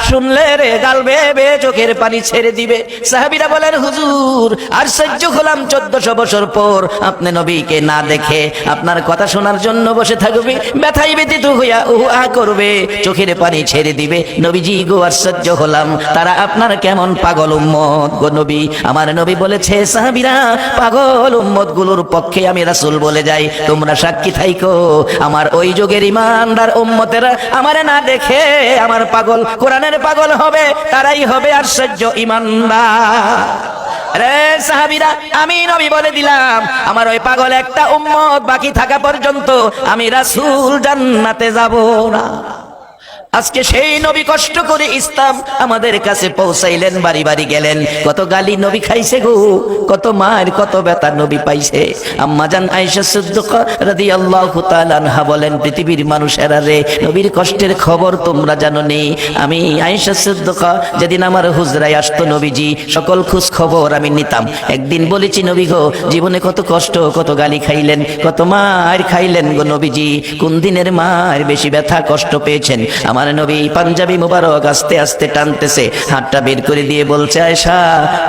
শুনলে রে গাল বেয়ে বেয়ে চোখের পানি ছেড়ে দিবে। সাহাবীরা বলেন, হুজুর আশ্চর্য হলাম, 1400 বছর পর আপনি নবীকে না দেখে আপনার কথা শোনার জন্য বসে থাকবে, ব্যথায় ব্যতীত হইয়া আহা করবে, চোখের পানি ছেড়ে দিবে। নবীজি গো আশ্চর্য হলাম, তারা আপনার কেমন পাগল উম্মত গো নবী। আমার নবী বলেছে, সাহাবীরা পাগল উম্মত গুলোর পক্ষে আমি রাসূল বলে যাই, তোমরা সাক্ষী থাইকো, আমার ওই যুগের ইমানদার উম্মতেরা আমারে না দেখে আমার পাগল কোরআনের পাগল হবে, তারাই হবে আশ্চর্য ইমানদার। রে সাহাবীরা, আমি নবী বলে দিলাম, আমার ওই পাগল একটা উম্মত বাকি থাকা পর্যন্ত আমি রাসূল জান্নাতে যাব না। আজকে সেই নবী কষ্ট করে ইসলাম আমাদের কাছে পৌঁছাইলেন, বাড়ি বাড়ি গেলেন, কত গালি নবী খাইছে গো, কত মার কত ব্যথা নবী পাইছে। আম্মা জান আয়েশা সিদ্দিকা রাদিয়াল্লাহু তাআলা আনহা বলেন, পৃথিবীর মানুষেরা রে নবীর কষ্টের খবর তোমরা জানো নি? আমি আয়েশা সিদ্দিকা যেদিন আমার হুজরায় আসতো নবীজি, সকল খোঁজ খবর আমি নিতাম। একদিন বলেছি, নবী গো জীবনে কত কষ্ট কত গালি খাইলেন, কত মার খাইলেন গো নবীজি, কোন দিনের মার বেশি ব্যথা কষ্ট পেয়েছেন? আমার নবী পাঞ্জাবি মুবারক আস্তে আস্তে টানতেছে, হাতটা বের করে দিয়ে বলছে, আয়েশা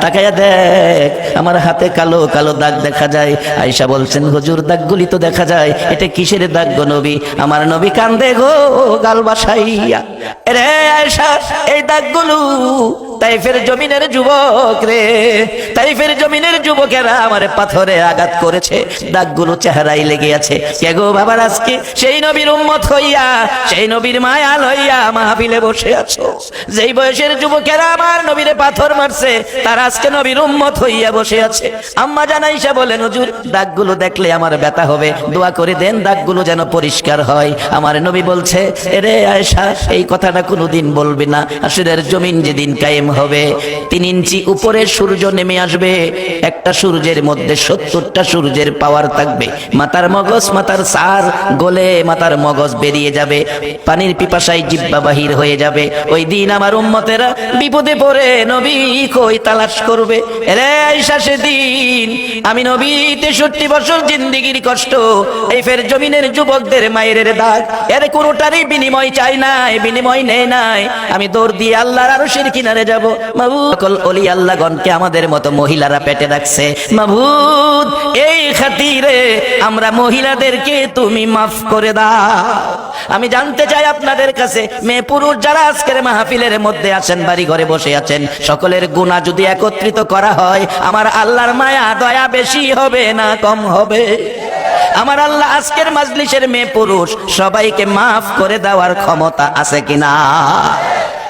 তাকায়া দেখ, আমার হাতে কালো কালো দাগ দেখা যায়। আয়েশা বলছেন, হুজুর দাগগুলি তো দেখা যায়, এটা কিসের দাগ গো নবী? আমার নবী কান্দে গো গাল বাসাইয়া, রে আয়েশা এই দাগগুলো তাইফের জমিনের যুবক রে, তাইফের জমিনের যুবকেরা আমার পাথরে আঘাত করেছে, দাগগুলো চেহারায় লেগে আছে। কে গো বাবার, আজকে সেই নবীর উম্মত হইয়া, সেই নবীর মায়া লইয়া মাহফিলে বসে আছো, যেই বয়সের যুবকেরা আমার নবীরে পাথর মারছে, তারা আজকে নবীর উম্মত হইয়া বসে আছে। আম্মা জান আয়েশা বলেন, হুজুর দাগগুলো দেখলে আমার ব্যথা হবে, দোয়া করে দেন দাগগুলো যেন পরিষ্কার হয়। আমার নবী বলছে, এরে আয়েশা এই কথাটা কোনোদিন বলবে না, আসরের জমিন যেদিন কায়েম হবে, 3 ইঞ্চি উপরে সূর্য নেমে আসবে, একটা সূর্যের মধ্যে 70টা সূর্যের পাওয়ার থাকবে, মাথার মগজ মাথার সার গলে মাথার মগজ বেরিয়ে যাবে, পানির পিপাসায় জিহ্বা বাহির হয়ে যাবে। ওই দিন আমার উম্মতেরা বিপদে পড়ে নবী কই তালাশ করবে। রে আয়েশা সেদিন আমি নবী 63 বছর জিন্দেগির কষ্ট, এই ফের জমিনের যুবকদের মায়ের দাগ, এর কোনোটারই বিনিময় চাই নাই, বিনিময় নেই নাই। আমি দৌড় দিয়ে আল্লাহর আরশের কিনারে যাব। মাবুদ সকল ওলি আল্লাহগণকে আমাদের মতো মহিলারা পেটে রাখছে, মাবুদ এই খাতিরে আমরা মহিলাদেরকে তুমি মাফ করে দাও। আমি জানতে চাই আপনাদের কাছে, মেয়ে পুরুষ যারা আজকের মাহফিলের মধ্যে আছেন, বাড়ি ঘরে বসে আছেন, সকলের গুনাহ যদি একত্রিত করা হয়, আমার আল্লাহর মায়া দয়া বেশি হবে না কম হবে? আমার আল্লাহ আজকের মাজলিসের মেয়ে পুরুষ সবাইকে মাফ করে দেওয়ার ক্ষমতা আছে কিনা?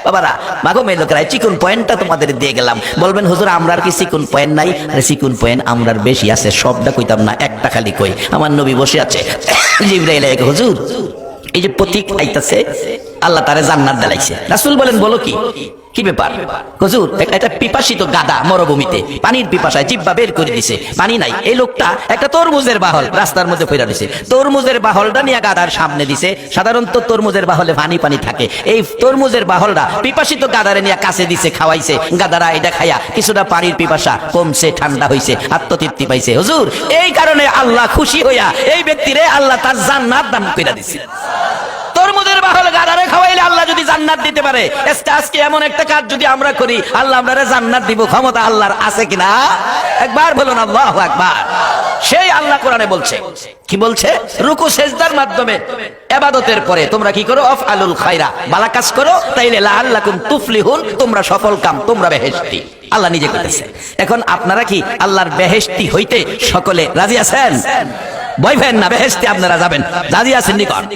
বাবারা মাগো মেয়ে লোকেরা, চিকুন পয়েন্টটা তোমাদের দিয়ে গেলাম। বলবেন হুজুর আমরার কি চিকুন পয়েন্ট নাই? আরে চিকুন পয়েন্ট আমরার বেশি আছে, সবটা কইতাম না, একটা খালি কই। আমার নবী বসে আছে, জিবরাইল আলাইহিস, হুজুর এই যে পথিক আইতাছে আল্লাহ তারে জান্নাত দিলাইছে। রাসূল বলেন বলো কি কি ব্যাপার? হুজুর একটা পিপাসিত গাদা মরুভূমিতে পানির পিপাসায় জিহ্বা বের করে দিছে, পানি নাই। এই লোকটা একটা তরমুজের বাহল রাস্তার মধ্যে পড়ে দিছে, তরমুজের বাহলটা নিয়ে গাদার সামনে দিছে। সাধারণত তরমুজের বাহলে পানি পানি থাকে, এই তরমুজের বাহলটা পিপাসিত গাদারে নিয়ে কাছে দিছে, খাওয়াইছে। গাদারা এটা খাইয়া কিছুটা পানির পিপাসা কমছে, ঠান্ডা হইছে, আত্মতৃপ্তি পাইছে। হুজুর এই কারণে আল্লাহ খুশি হইয়া এই ব্যক্তিরে আল্লাহ তার জান্নাত দান করে দিছে। তরমুজের বাহল গাদারে খাওয়াইলে আল্লাহ যদি জান্নাত দিতে পারে, আজকে এমন একটা কাজ যদি আমরা করি আল্লাহ আমারে জান্নাত দিব, ক্ষমতা আল্লাহর আছে কিনা? একবার বলুন আল্লাহু আকবার। সেই আল্লাহ কোরআনে বলছে, কি বলছে? রুকু সেজদার মাধ্যমে ইবাদতের পরে তোমরা কি করো? আফআলুল খায়রা, ভালো কাজ করো, তাইলে লাআল্লাকুম তুফলিহুন, তোমরা সফল কাম, তোমরা বেহেশতি। আল্লাহ নিজে কইতেছে। এখন আপনারা কি আল্লাহর বেহেশতি হইতে সকলে রাজি আছেন? ভয় পেন না, বেহেশতে আপনারা যাবেন। রাজি আছেন নিকট?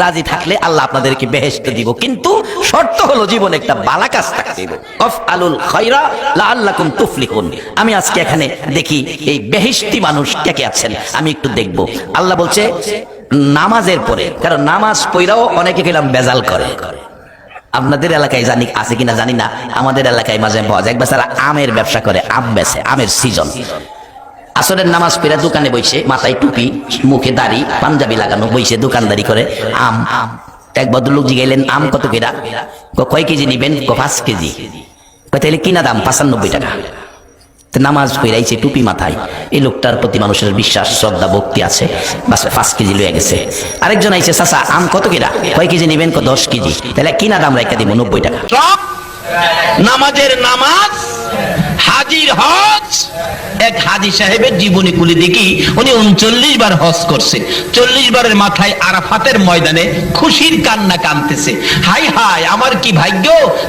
রাজি থাকলে আল্লাহ আপনাদেরকে বেহেশত দিব, কিন্তু শর্ত হলো জীবনে একটা ভালো কাজ থাকতে হবে। আফআলুল খায়রা লাআল্লাকুম তুফলিহুন। আমি আজকে এখানে দেখি এই বেহেশতি মানুষ কে কে আছেন, আমি একটু দেখব। আল্লাহ বলছে নামাজের পরে, কারণ নামাজ পড়াও অনেকে গেলাম বেজাল করে। আপনাদের এলাকায় জানি আছে কিনা জানি না, আমাদের এলাকায় মাঝে পাওয়া যায়, এক বেচারা আমের ব্যবসা করে, আম বেচে, আমের সিজন। আসরের নামাজ পড়ে দোকানে বইছে, মাথায় টুপি, মুখে দাড়ি, পাঞ্জাবি লাগানো, বইছে দোকানদারি করে। আম এক ভদ্রলোক জিগাইলেন আম কত কেরা? কয় কেজি নিবেন? 5 কেজি। তাইলে কিনা দাম 95 টাকা। নামাজ পড়াইছে টুপি মাথায়, এই লোকটার প্রতি মানুষের বিশ্বাস, শ্রদ্ধা, ভক্তি আছে, বাস 5 কেজি লয়ে গেছে। আরেকজন আইছে, চাচা আম কত কেরা? কয় কেজি নিবেন? 10 কেজি। তাহলে কিনা দাম রেখে দিব 90 টাকা। সব নামাজের নামাজ, হাজির হজ। এক হাজি সাহেবের জীবনী খুলে দেখি উনি 39 বার হজ করছে। 40 বারের মাথায় আরাফাতের ময়দানে খুশির কান্না কাঁদতেছে, হাই হাই আমার কি ভাগ্য,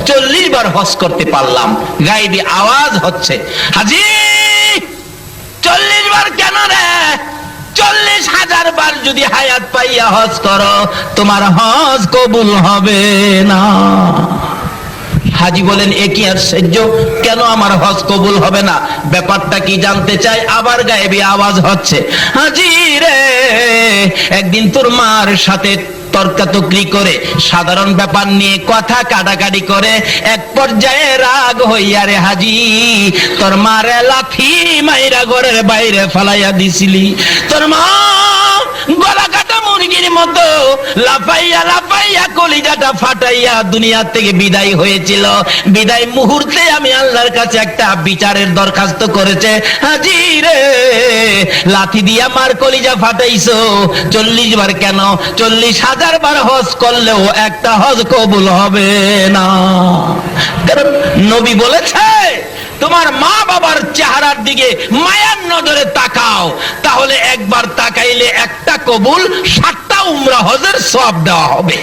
40 বার হজ করতে পারলাম। গায়েবী আওয়াজ হচ্ছে, হাজি 40 বার কেন রে? 40,000 বার যদি হায়াত পাইয়া হজ করো তোমার হজ কবুল হবে না। হাজি বলেন, এ কি আশ্চর্য, কেন আমার হজ কবুল হবে না? ব্যাপারটা কি জানতে চাই। আবার গায়েবী আওয়াজ হচ্ছে, হাজি রে একদিন তোর মার সাথে তর্কাতর্কি করে, সাধারণ ব্যাপার নিয়ে কথা কাটাকাটি করে, এক পর্যায়ে রাগ হইয়া রে হাজি তোর মারে লাথি মাইরা ঘরের বাইরে ফালাইয়া দিছিলি। তোর মা গলা কাটা মুরগির মতো লাফাইয়া লাফাইয়া কলিজাটা ফাটাইয়া দুনিয়া থেকে বিদায় হয়েছিল। বিদায় মুহূর্তে আমি আল্লাহর কাছে একটা বিচারের দরখাস্ত করেছে, হাজি রে লাথি দিয়া মার কলিজা ফাটাইছো 40 বার কেন? 40,000 বার হজ করলেও একটা হজ কবুল হবে না। কারণ নবী বলেছে তোমার মা বাবার চেহারার দিকে মায়ার নজরে তাকাও, তাহলে একবার তাকাইলে একটা কবুল, 7টা উমরা হজের সওয়াব দেওয়া হবে।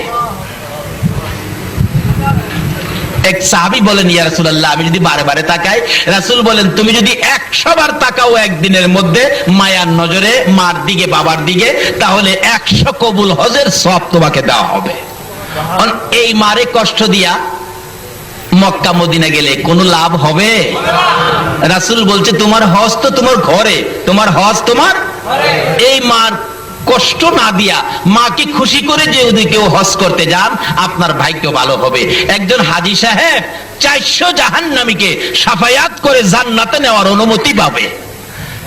এক সাহাবী বলেন, ইয়া রাসূলুল্লাহ আমি যদি বারে বারে তাকাই? রাসূল বলেন, তুমি যদি 100 বার তাকাও একদিনের মধ্যে মায়ার নজরে মার দিকে বাবার দিকে, তাহলে 100 কবুল হজের সওয়াব তোমাকে দেওয়া হবে। এই মারে কষ্ট দিয়া মক্কা মদিনা গেলে কোনো লাভ হবে? রাসূল বলছে তোমার হজ তো তোমার ঘরে, তোমার হজ তোমার এই মার কষ্ট না দিয়া মাকে খুশি করে যদি কেউ হজ করতে যান আপনার ভাগ্য ভালো হবে। একজন হাজী সাহেব 400 জাহান্নামীকে সাফায়াত করে জান্নাতে নেওয়ার অনুমতি পাবে,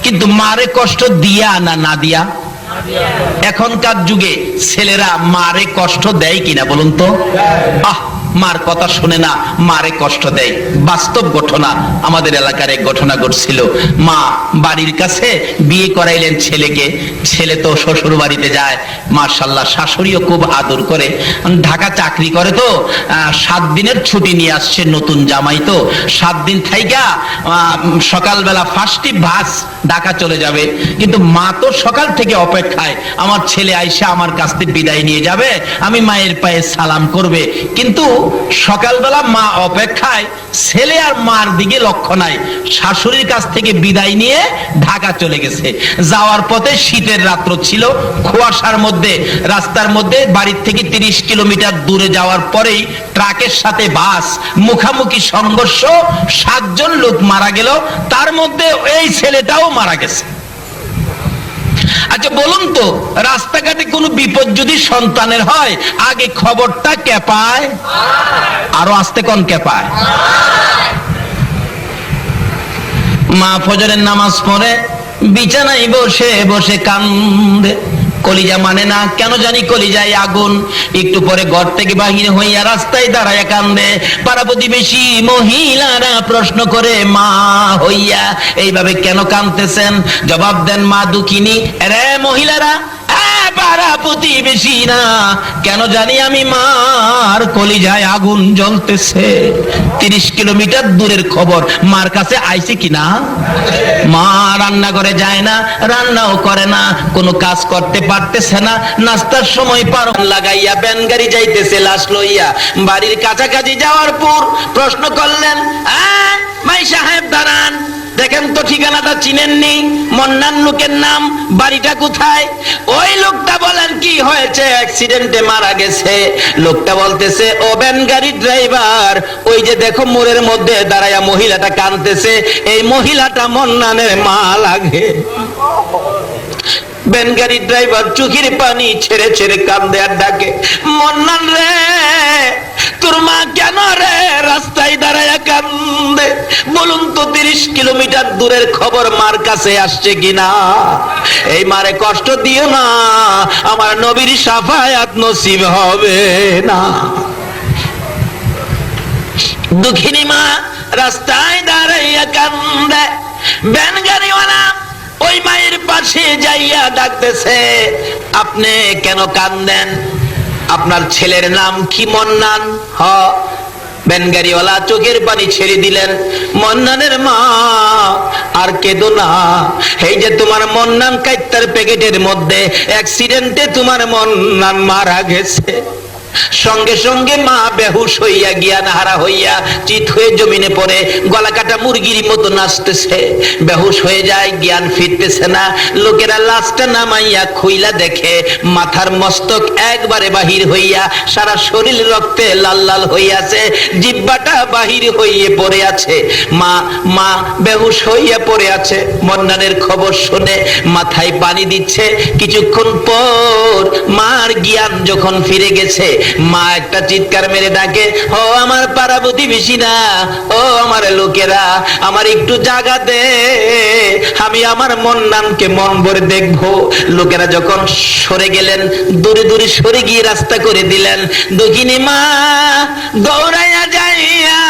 কিন্তু মারে কষ্ট দিয়া না দিয়া? এখনকার যুগে ছেলেরা মারে কষ্ট দেয় কিনা বলুন তো? মার কথা শুনে না, মারে কষ্ট দেয়। বাস্তব ঘটনা, আমাদের এলাকার এক ঘটনা ঘটছিল। মা বাড়ির কাছে বিয়ে করাইলেন ছেলেকে, ছেলে তো শ্বশুর বাড়িতে যায়, মাশাআল্লাহ শাশুড়িও খুব আদর করে। ঢাকা চাকরি করে তো 7 দিনের ছুটি নিয়ে আসছে, নতুন জামাই তো 7 দিন থাইকা সকালবেলা ফার্স্টই বাস ঢাকা চলে যাবে। কিন্তু মা তো সকাল থেকে অপেক্ষায়, আমার ছেলে আইসা আমার কাছ থেকে বিদায় নিয়ে যাবে, আমি মায়ের পায়ে সালাম করবে। কিন্তু সকালবেলা মা অপেক্ষায়, ছেলে আর মার দিকে লক্ষ্য নাই, শাশুড়ির কাছ থেকে বিদায় নিয়ে ঢাকা চলে গেছে। যাওয়ার পথে শীতের রাত্র ছিল, কুয়াশার মধ্যে রাস্তার মধ্যে বাড়ির থেকে 30 কিলোমিটার দূরে যাওয়ার পরেই ট্রাকের সাথে বাস মুখামুখি সংঘর্ষ, 7 জন লোক মারা গেল, তার মধ্যে এই ছেলেটাও মারা গেছে। আচ্ছা বলুন তো, রাস্তাঘাটে কোনো বিপদ যদি সন্তানের হয়, আগে খবরটা কে পায়? আরো আস্তে কোন কে পায়? মা ফজরের নামাজ পড়ে বিছানায় বসে বসে কান্দে, কলিজা মানে না, কেন জানি কলিজায় আগুন। একটু পরে ঘর থেকে বাহির হইয়া রাস্তায় দাঁড়ায় কান্দে। পাড়া প্রতিবেশী মহিলারা প্রশ্ন করে, মা হইয়া এইভাবে কেন কাঁদতেছেন? জবাব দেন, মা দুঃখিনী। রে মহিলারা, পাড়া প্রতিবেশী না, কেন জানি আমি মার কলিজায় আগুন জ্বলতেছে। 30 কিলোমিটার দূরের খবর মার কাছে আইছে কিনা? মা রান্না করে যায় না, রান্নাও করে না, কোনো কাজ করতে পারতেছে না। নাস্তার সময় পার লাগাইয়া ব্যান গাড়ি যাইতেছে লাশ লইয়া। বাড়ির কাছাকাছি যাওয়ার পর প্রশ্ন করলেন, মাই সাহেব দাঁড়ান, দেখেন তো ঠিকানাটা চিনেননি? মন্নান লোকের নাম, বাড়িটা কোথায়? ওই লোকটা বলেন কি হয়েছে? অ্যাক্সিডেন্টে মারা গেছে। লোকটা বলতেছে, ও ভ্যান গাড়ির ড্রাইভার, ওই যে দেখো মোড়ের মধ্যে দাঁড়ায়া মহিলাটা কাঁদতেছে, এই মহিলাটা মন্নানের মা লাগে। ভ্যান গাড়ির ড্রাইভার চোখের পানি ছেড়ে ছেড়ে কান্দে আর ডাকে, মন্নান রে, তোর মা কেন রে রাস্তায় দাঁড়ায়া কান্দে? বলুন তো 30 কিলোমিটার দূরের খবর মার কাছে আসছে কিনা? এই মারে কষ্ট দিও না, আমার নবীর শাফায়াত নসিব হবে না। দুঃখিনী মা রাস্তায় দাঁড়াইয়া কান্দে। ভ্যান গাড়িওয়ালা ওই মায়ের পাশে যাইয়া ডাকতেছে, আপনি কেন কান্দেন? আপনার ছেলের নাম কি? মন্নান। হ। ভ্যান গাড়িওয়ালা চোখের পানি ছেড়ে দিলেন, মন্নানের মা আর কেঁদো না, এই যে তোমার মন্নান কাইত্তার প্যাকেটের মধ্যে অ্যাক্সিডেন্টে তোমার মন্নান মারা গেছে। সঙ্গে সঙ্গে মা বেহুশ হইয়া জ্ঞান হারা হইয়া চিত হয়ে জমিনে পড়ে গলা কাটা মুরগির মতো নাচতেছে। বেহুশ হয়ে যায়, জ্ঞান ফিরতেছে না। লোকেরা লাশটা নামাইয়া খুইলা দেখে মাথার মস্তক একবারে বাহির হইয়া সারা শরীর রক্তে লাল লাল হইয়াছে, জিহ্বাটা বাহির হইয়ে পড়ে আছে। মা মা বেহুশ হইয়া পড়ে আছে। মন্নানের খবর শুনে মাথায় পানি দিচ্ছে। কিছুক্ষণ পর মার জ্ঞান যখন ফিরে গেছে, মা একটা চিৎকার মেরে ডাকে, ও আমার পাড়া প্রতিবেশী না, ও আমার লোকেরা, আমার একটু জায়গা দে, আমি আমার মন্নানকে মন ভরে দেখবো। লোকেরা যখন সরে গেলেন, দূরে দূরে সরে গিয়ে রাস্তা করে দিলেন। দুঃখিনী মা দৌড়াইয়া যাইয়া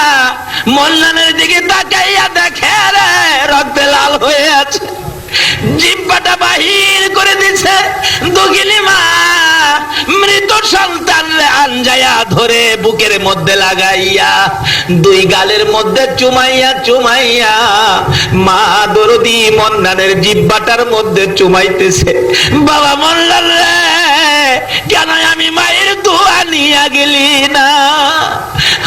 মন্নানের দিকে তাকাইয়া দেখে রে রক্তে লাল হয়ে আছে, জিহ্বাটা বাহির করে দিছে। দুঃখিনী মা মৃত সন্তান আনজায়া ধরে বুকের মধ্যে লাগাইয়া দুই গালের মধ্যে চুমাইয়া চুমাইয়া মা দরদি মন্নানের জিহ্বাটার মধ্যে চুমাইতেছে। বাবা মন্নান রে, কেন আমি মায়ের দোয়া নিয়া গেলি না?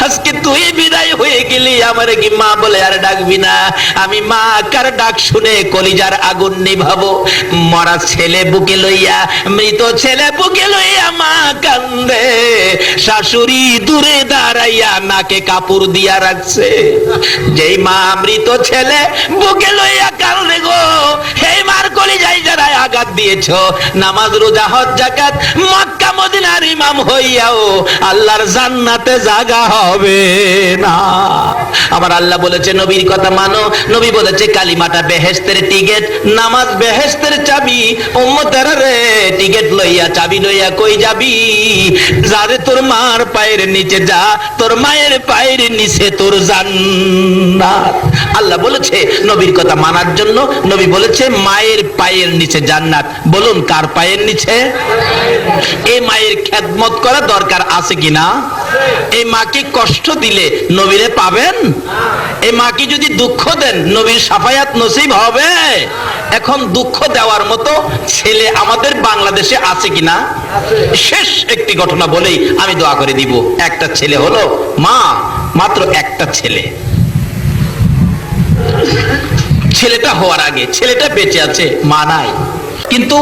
আজকে তুই বিদায় হয়ে গেলি, আমার কি মা বলে আর ডাকবি না? আমি মা কার ডাক শুনে কলিজার আগুন নিভাবো। মরা ছেলে বুকে লইয়া, মৃত ছেলে বুকে লইয়া মা কান্দে। শাশুড়ি দূরে দাঁড়াইয়া নাকে কাপড় দিয়া রাখছে। যেই মা মৃত ছেলে বুকে লইয়া কান্দে গো, এই মার কলিজায় যারা আঘাত দিয়েছ, নামাজ রোজা হজ যাকাত মক্কা মদিনার ইমাম হইয়াও আল্লাহর জান্নাতে জায়গা হবে না। আমার আল্লাহ বলেছে নবীর কথা মানো। নবী বলেছে কালিমাটা বেহেশতের টিকেট, নামাজ বেহেশতের চাবি। উম্মতেরা রে, টিকেট লইয়া চাবি লইয়া কই যাবি? যারে তোর মার পায়ের নিচে যা, তোর মায়ের পায়ের নিচে তোর জান্নাত। আল্লাহ বলেছে নবীর কথা মানার জন্য। নবী বলেছে মায়ের পায়ের নিচে জান্নাত। বলুন কার পায়ের নিচে? এই মায়ের খেদমত করা দরকার আছে কিনা? এই মাকে কষ্ট দিলে নবীরে পাবেন? এই মাকে যদি দুঃখ দেন নবীর শাফায়াত নসিব হবে? এখন দুঃখ দেওয়ার মতো ছেলে আমাদের বাংলাদেশে আছে কিনা? শেষ একটি ঘটনা বলেই আমি দোয়া করে দিব। একটা ছেলে হলো, মা মাত্র একটা ছেলে। ছেলেটা হওয়ার আগে ছেলেটা বেঁচে আছে, মা নাই। কিন্তু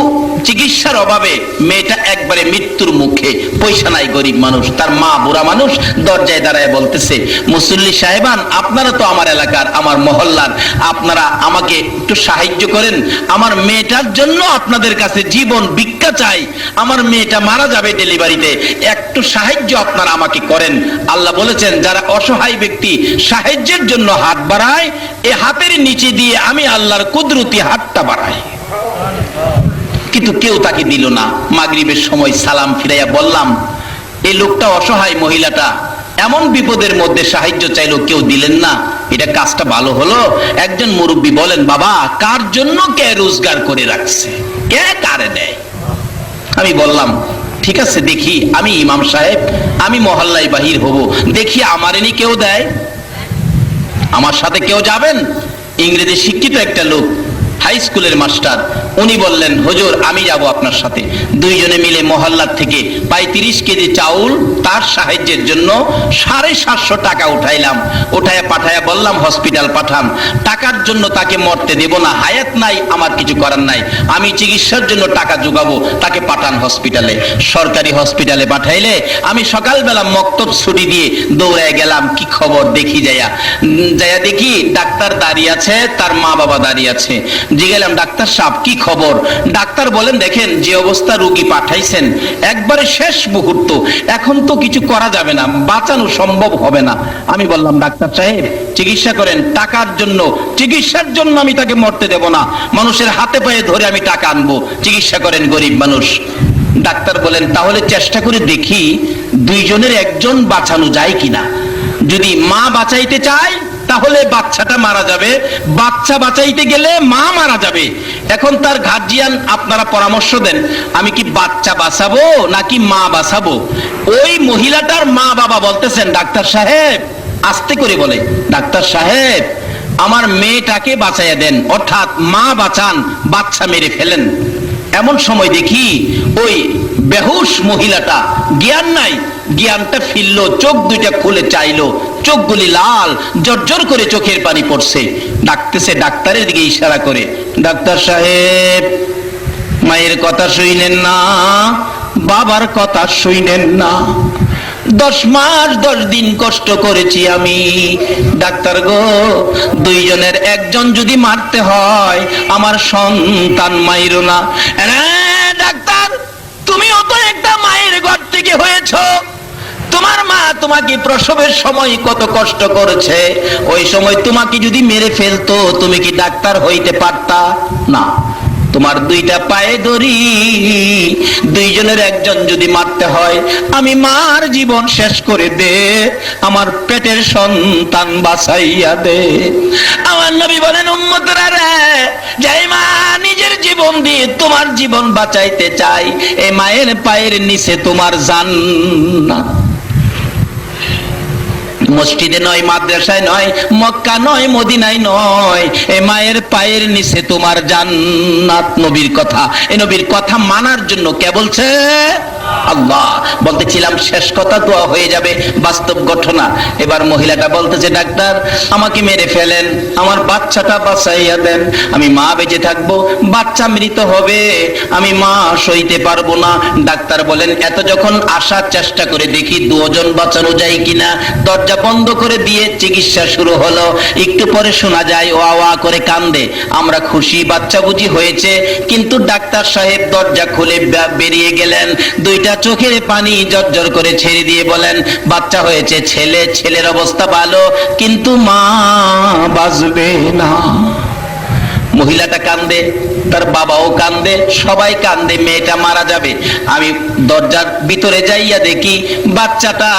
চিকিৎসার অভাবে মেয়েটা একবারে মৃত্যুর মুখে, পয়সা নাই, গরিব মানুষ, তার মা বুড়া মানুষ দরজায় দাঁড়ায় বলতেছে, মুসল্লি সাহেবান, আপনারা তো আমার এলাকার, আমার মহল্লার, আপনারা আমাকে একটু সাহায্য করেন, আমার মেয়েটার জন্য আপনাদের কাছে জীবন ভিক্ষা চাই, আমার মেয়েটা মারা যাবে ডেলিভারিতে, একটু সাহায্য আপনারা আমাকে করেন। আল্লাহ বলেছেন, যারা অসহায় ব্যক্তি সাহায্যের জন্য হাত বাড়ায়, এই হাতের নিচে দিয়ে আমি আল্লাহর কুদরতি হাতটা বাড়াই। কিন্তু কেউ তাকে দিল না। মাগরিবের সময় সালাম ফিরাইয়া বললাম, এই লোকটা অসহায়, মহিলাটা এমন বিপদের মধ্যে সাহায্য চাইলো, কেউ দিলেন না, এটা কাজটা ভালো হলো? একজন মুরব্বী বলেন, বাবা, কার জন্য কে রোজগার করে রাখছে, কে কারে দেয়? আমি বললাম, ঠিক আছে, দেখি, আমি ইমাম সাহেব, আমি মহল্লায় বাহির হব, দেখি আমার এনি কেউ দেয়, আমার সাথে কেউ যাবেন? ইংরেজি শিক্ষিত একটা লোক, হাই স্কুলের মাস্টার, উনি বললেন, হুজুর আমি যাব আপনার সাথে। দুইজনে মিলে মহল্লার থেকে প্রায় 30 কেজি চাউল তার সাহায্যের জন্য 750 টাকা উঠাইলাম। উঠাইয়া পাঠাইয়া বললাম, হসপিটাল পাঠান, টাকার জন্য তাকে মরতে দেব না, হায়াত নাই, আমার কিছু করার নাই, আমি চিকিৎসার জন্য টাকা জোগাবো, তাকে পাঠান হসপিটালে। সরকারি হসপিটালে পাঠাইলে আমি সকালবেলা মক্তব ছুটি দিয়ে দৌড়ায় গেলাম, কি খবর দেখি, যাইয়া দেখি ডাক্তার দাঁড়িয়ে আছে, তার মা বাবা দাঁড়িয়ে আছে। জিজ্ঞাসা, ডাক্তার সাহেব কি খবর? ডাক্তার বলেন, দেখেন যে অবস্থা রোগী পাঠাইছেন, একবারে শেষ মুহূর্ত, এখন তো কিছু করা যাবে না, বাঁচানো সম্ভব হবে না। আমি বললাম, ডাক্তার সাহেব চিকিৎসা করেন, টাকার জন্য, চিকিৎসার জন্য আমি তাকে মরতে দেব না, মানুষের হাতে পায়ে ধরে আমি টাকা আনবো, চিকিৎসা করেন, গরিব মানুষ। ডাক্তার বলেন, তাহলে চেষ্টা করে দেখি দুইজনের একজন বাঁচানো যায় কিনা। যদি মা বাঁচাইতে চায় তাহলে বাচ্চাটা মারা যাবে, বাচ্চা বাঁচাইতে গেলে মা মারা যাবে। এখন তার গার্জিয়ান আপনারা পরামর্শ দেন, আমি কি বাচ্চা বাঁচাবো নাকি মা বাঁচাবো? ওই মহিলাটার মা বাবা বলতেছেন, ডাক্তার সাহেব, আস্তে করে বলে, ডাক্তার সাহেব আমার মেয়েটাকে বাঁচাইয়া দেন, অর্থাৎ মা বাঁচান, বাচ্চা মেরে ফেলেন। এমন সময় দেখি ওই বেহুশ মহিলাটা, জ্ঞান নাই, জ্ঞানটা ফিরলো, চোখ দুইটা খুলে চাইলো, চোখগুলি লাল, জর্জর করে চোখের পানি পড়ছে। ডাকতেছে, ডাক্তারের দিকে ইশারা করে, ডাক্তার সাহেব মায়ের কথা শুইনেন না, বাবার কথা শুইনেন না, 10 মাস 10 দিন কষ্ট করেছি আমি, ডাক্তার গো, দুইজনের একজন যদি মারতে হয়, আমার সন্তান মাইরো না। ডাক্তার, তুমিও তো একটা মায়ের ঘর থেকে হয়েছো, তোমার মা তোমাকে প্রসবের সময় কত কষ্ট করেছে, ওই সময় তোমাকে যদি মেরে ফেলতো, তুমি কি ডাক্তার হইতে পারতা? না। তোমার দুইটা পায়ে ধরি, দুইজনের একজন যদি মারতে হয়, আমি মার জীবন শেষ করে দে, আমার পেটের সন্তান বাঁচাইয়া দে। আমার নবী বলেন, উম্মতরা রে, যাই মা নিজের জীবন দিয়ে তোমার জীবন বাঁচাইতে চাই, এই মায়ের পায়ের নিচে তোমার জান্নাত। মসজিদে নয়, মাদ্রাসায় নয়, মক্কা নয়, মদিনায় নয়, এই মায়ের পায়ের নিচে তোমার জান্নাত। নবীর কথা, এই নবীর কথা মানার জন্য কে বলছে? আল্লাহ। বলতেছিলাম শেষ কথা দোয়া হয়ে যাবে, বাস্তব ঘটনা। এবার মহিলাটা বলতেছে, ডাক্তার আমাকে মেরে ফেলেন, আমার বাচ্চাটা বাঁচাইয়া দেন, আমি মা বেঁচে থাকবো, বাচ্চা মৃত হবে, আমি মা সইতে পারবো না। ডাক্তার বলেন, এত যখন আসার চেষ্টা করে দেখি 2 জন বাঁচানো যায় কিনা। দরজা বন্ধ করে দিয়ে চিকিৎসা শুরু হলো। একটু পরে শোনা যায় ওয়া ওয়া করে কান্দে। আমরা খুশি, বাচ্চা বুঝি হয়েছে, কিন্তু ডাক্তার সাহেব দরজা খুলে বেরিয়ে গেলেন। 2টা চোখের পানি জর্জর করে ছেড়ে দিয়ে বলেন, বাচ্চা হয়েছে ছেলে, ছেলের অবস্থা ভালো, কিন্তু মা বাঁচবে না। মহিলাটা কান্দে, তার বাবাও কান্দে, সবাই কান্দে, মেয়েটা মারা যাবে। আমি দরজার ভিতরে যাইয়া দেখি বাচ্চাটা,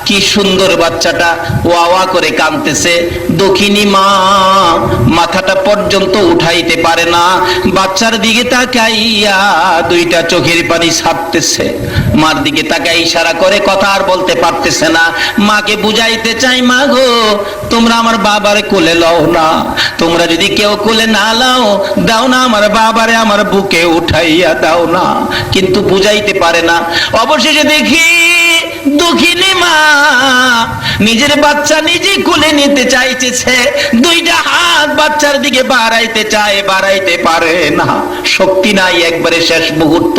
কি সুন্দর বাচ্চাটা, ওয়া ওয়া করে কাঁদতেছে। দক্ষিণী মা মাথাটা পর্যন্ত উঠাইতে পারে না, বাচ্চার দিকে তাকাইয়া 2টা চোখের পানি ছাড়তেছে। মার দিকে তাকাই ইশারা করে, কথা আর বলতে পারতেছে না। মাকে বুঝাইতে চাই, মা গো তোমরা আমার বাবারে কোলে লও না, তোমরা যদি কেউ কোলে না লাও, দাও না আমার বাবারে আমার বুকে উঠাইয়া দাও না, কিন্তু বুঝাইতে পারে না। অবশেষে দেখি দুঃখিনী মা নিজের বাচ্চা নিজে কোলে নিতে চাইতেছে, 2টা হাত বাচ্চার দিকে বাড়াইতে চায়, বাড়াইতে পারে না, শক্তি নাই, একবারে শেষ মুহূর্ত।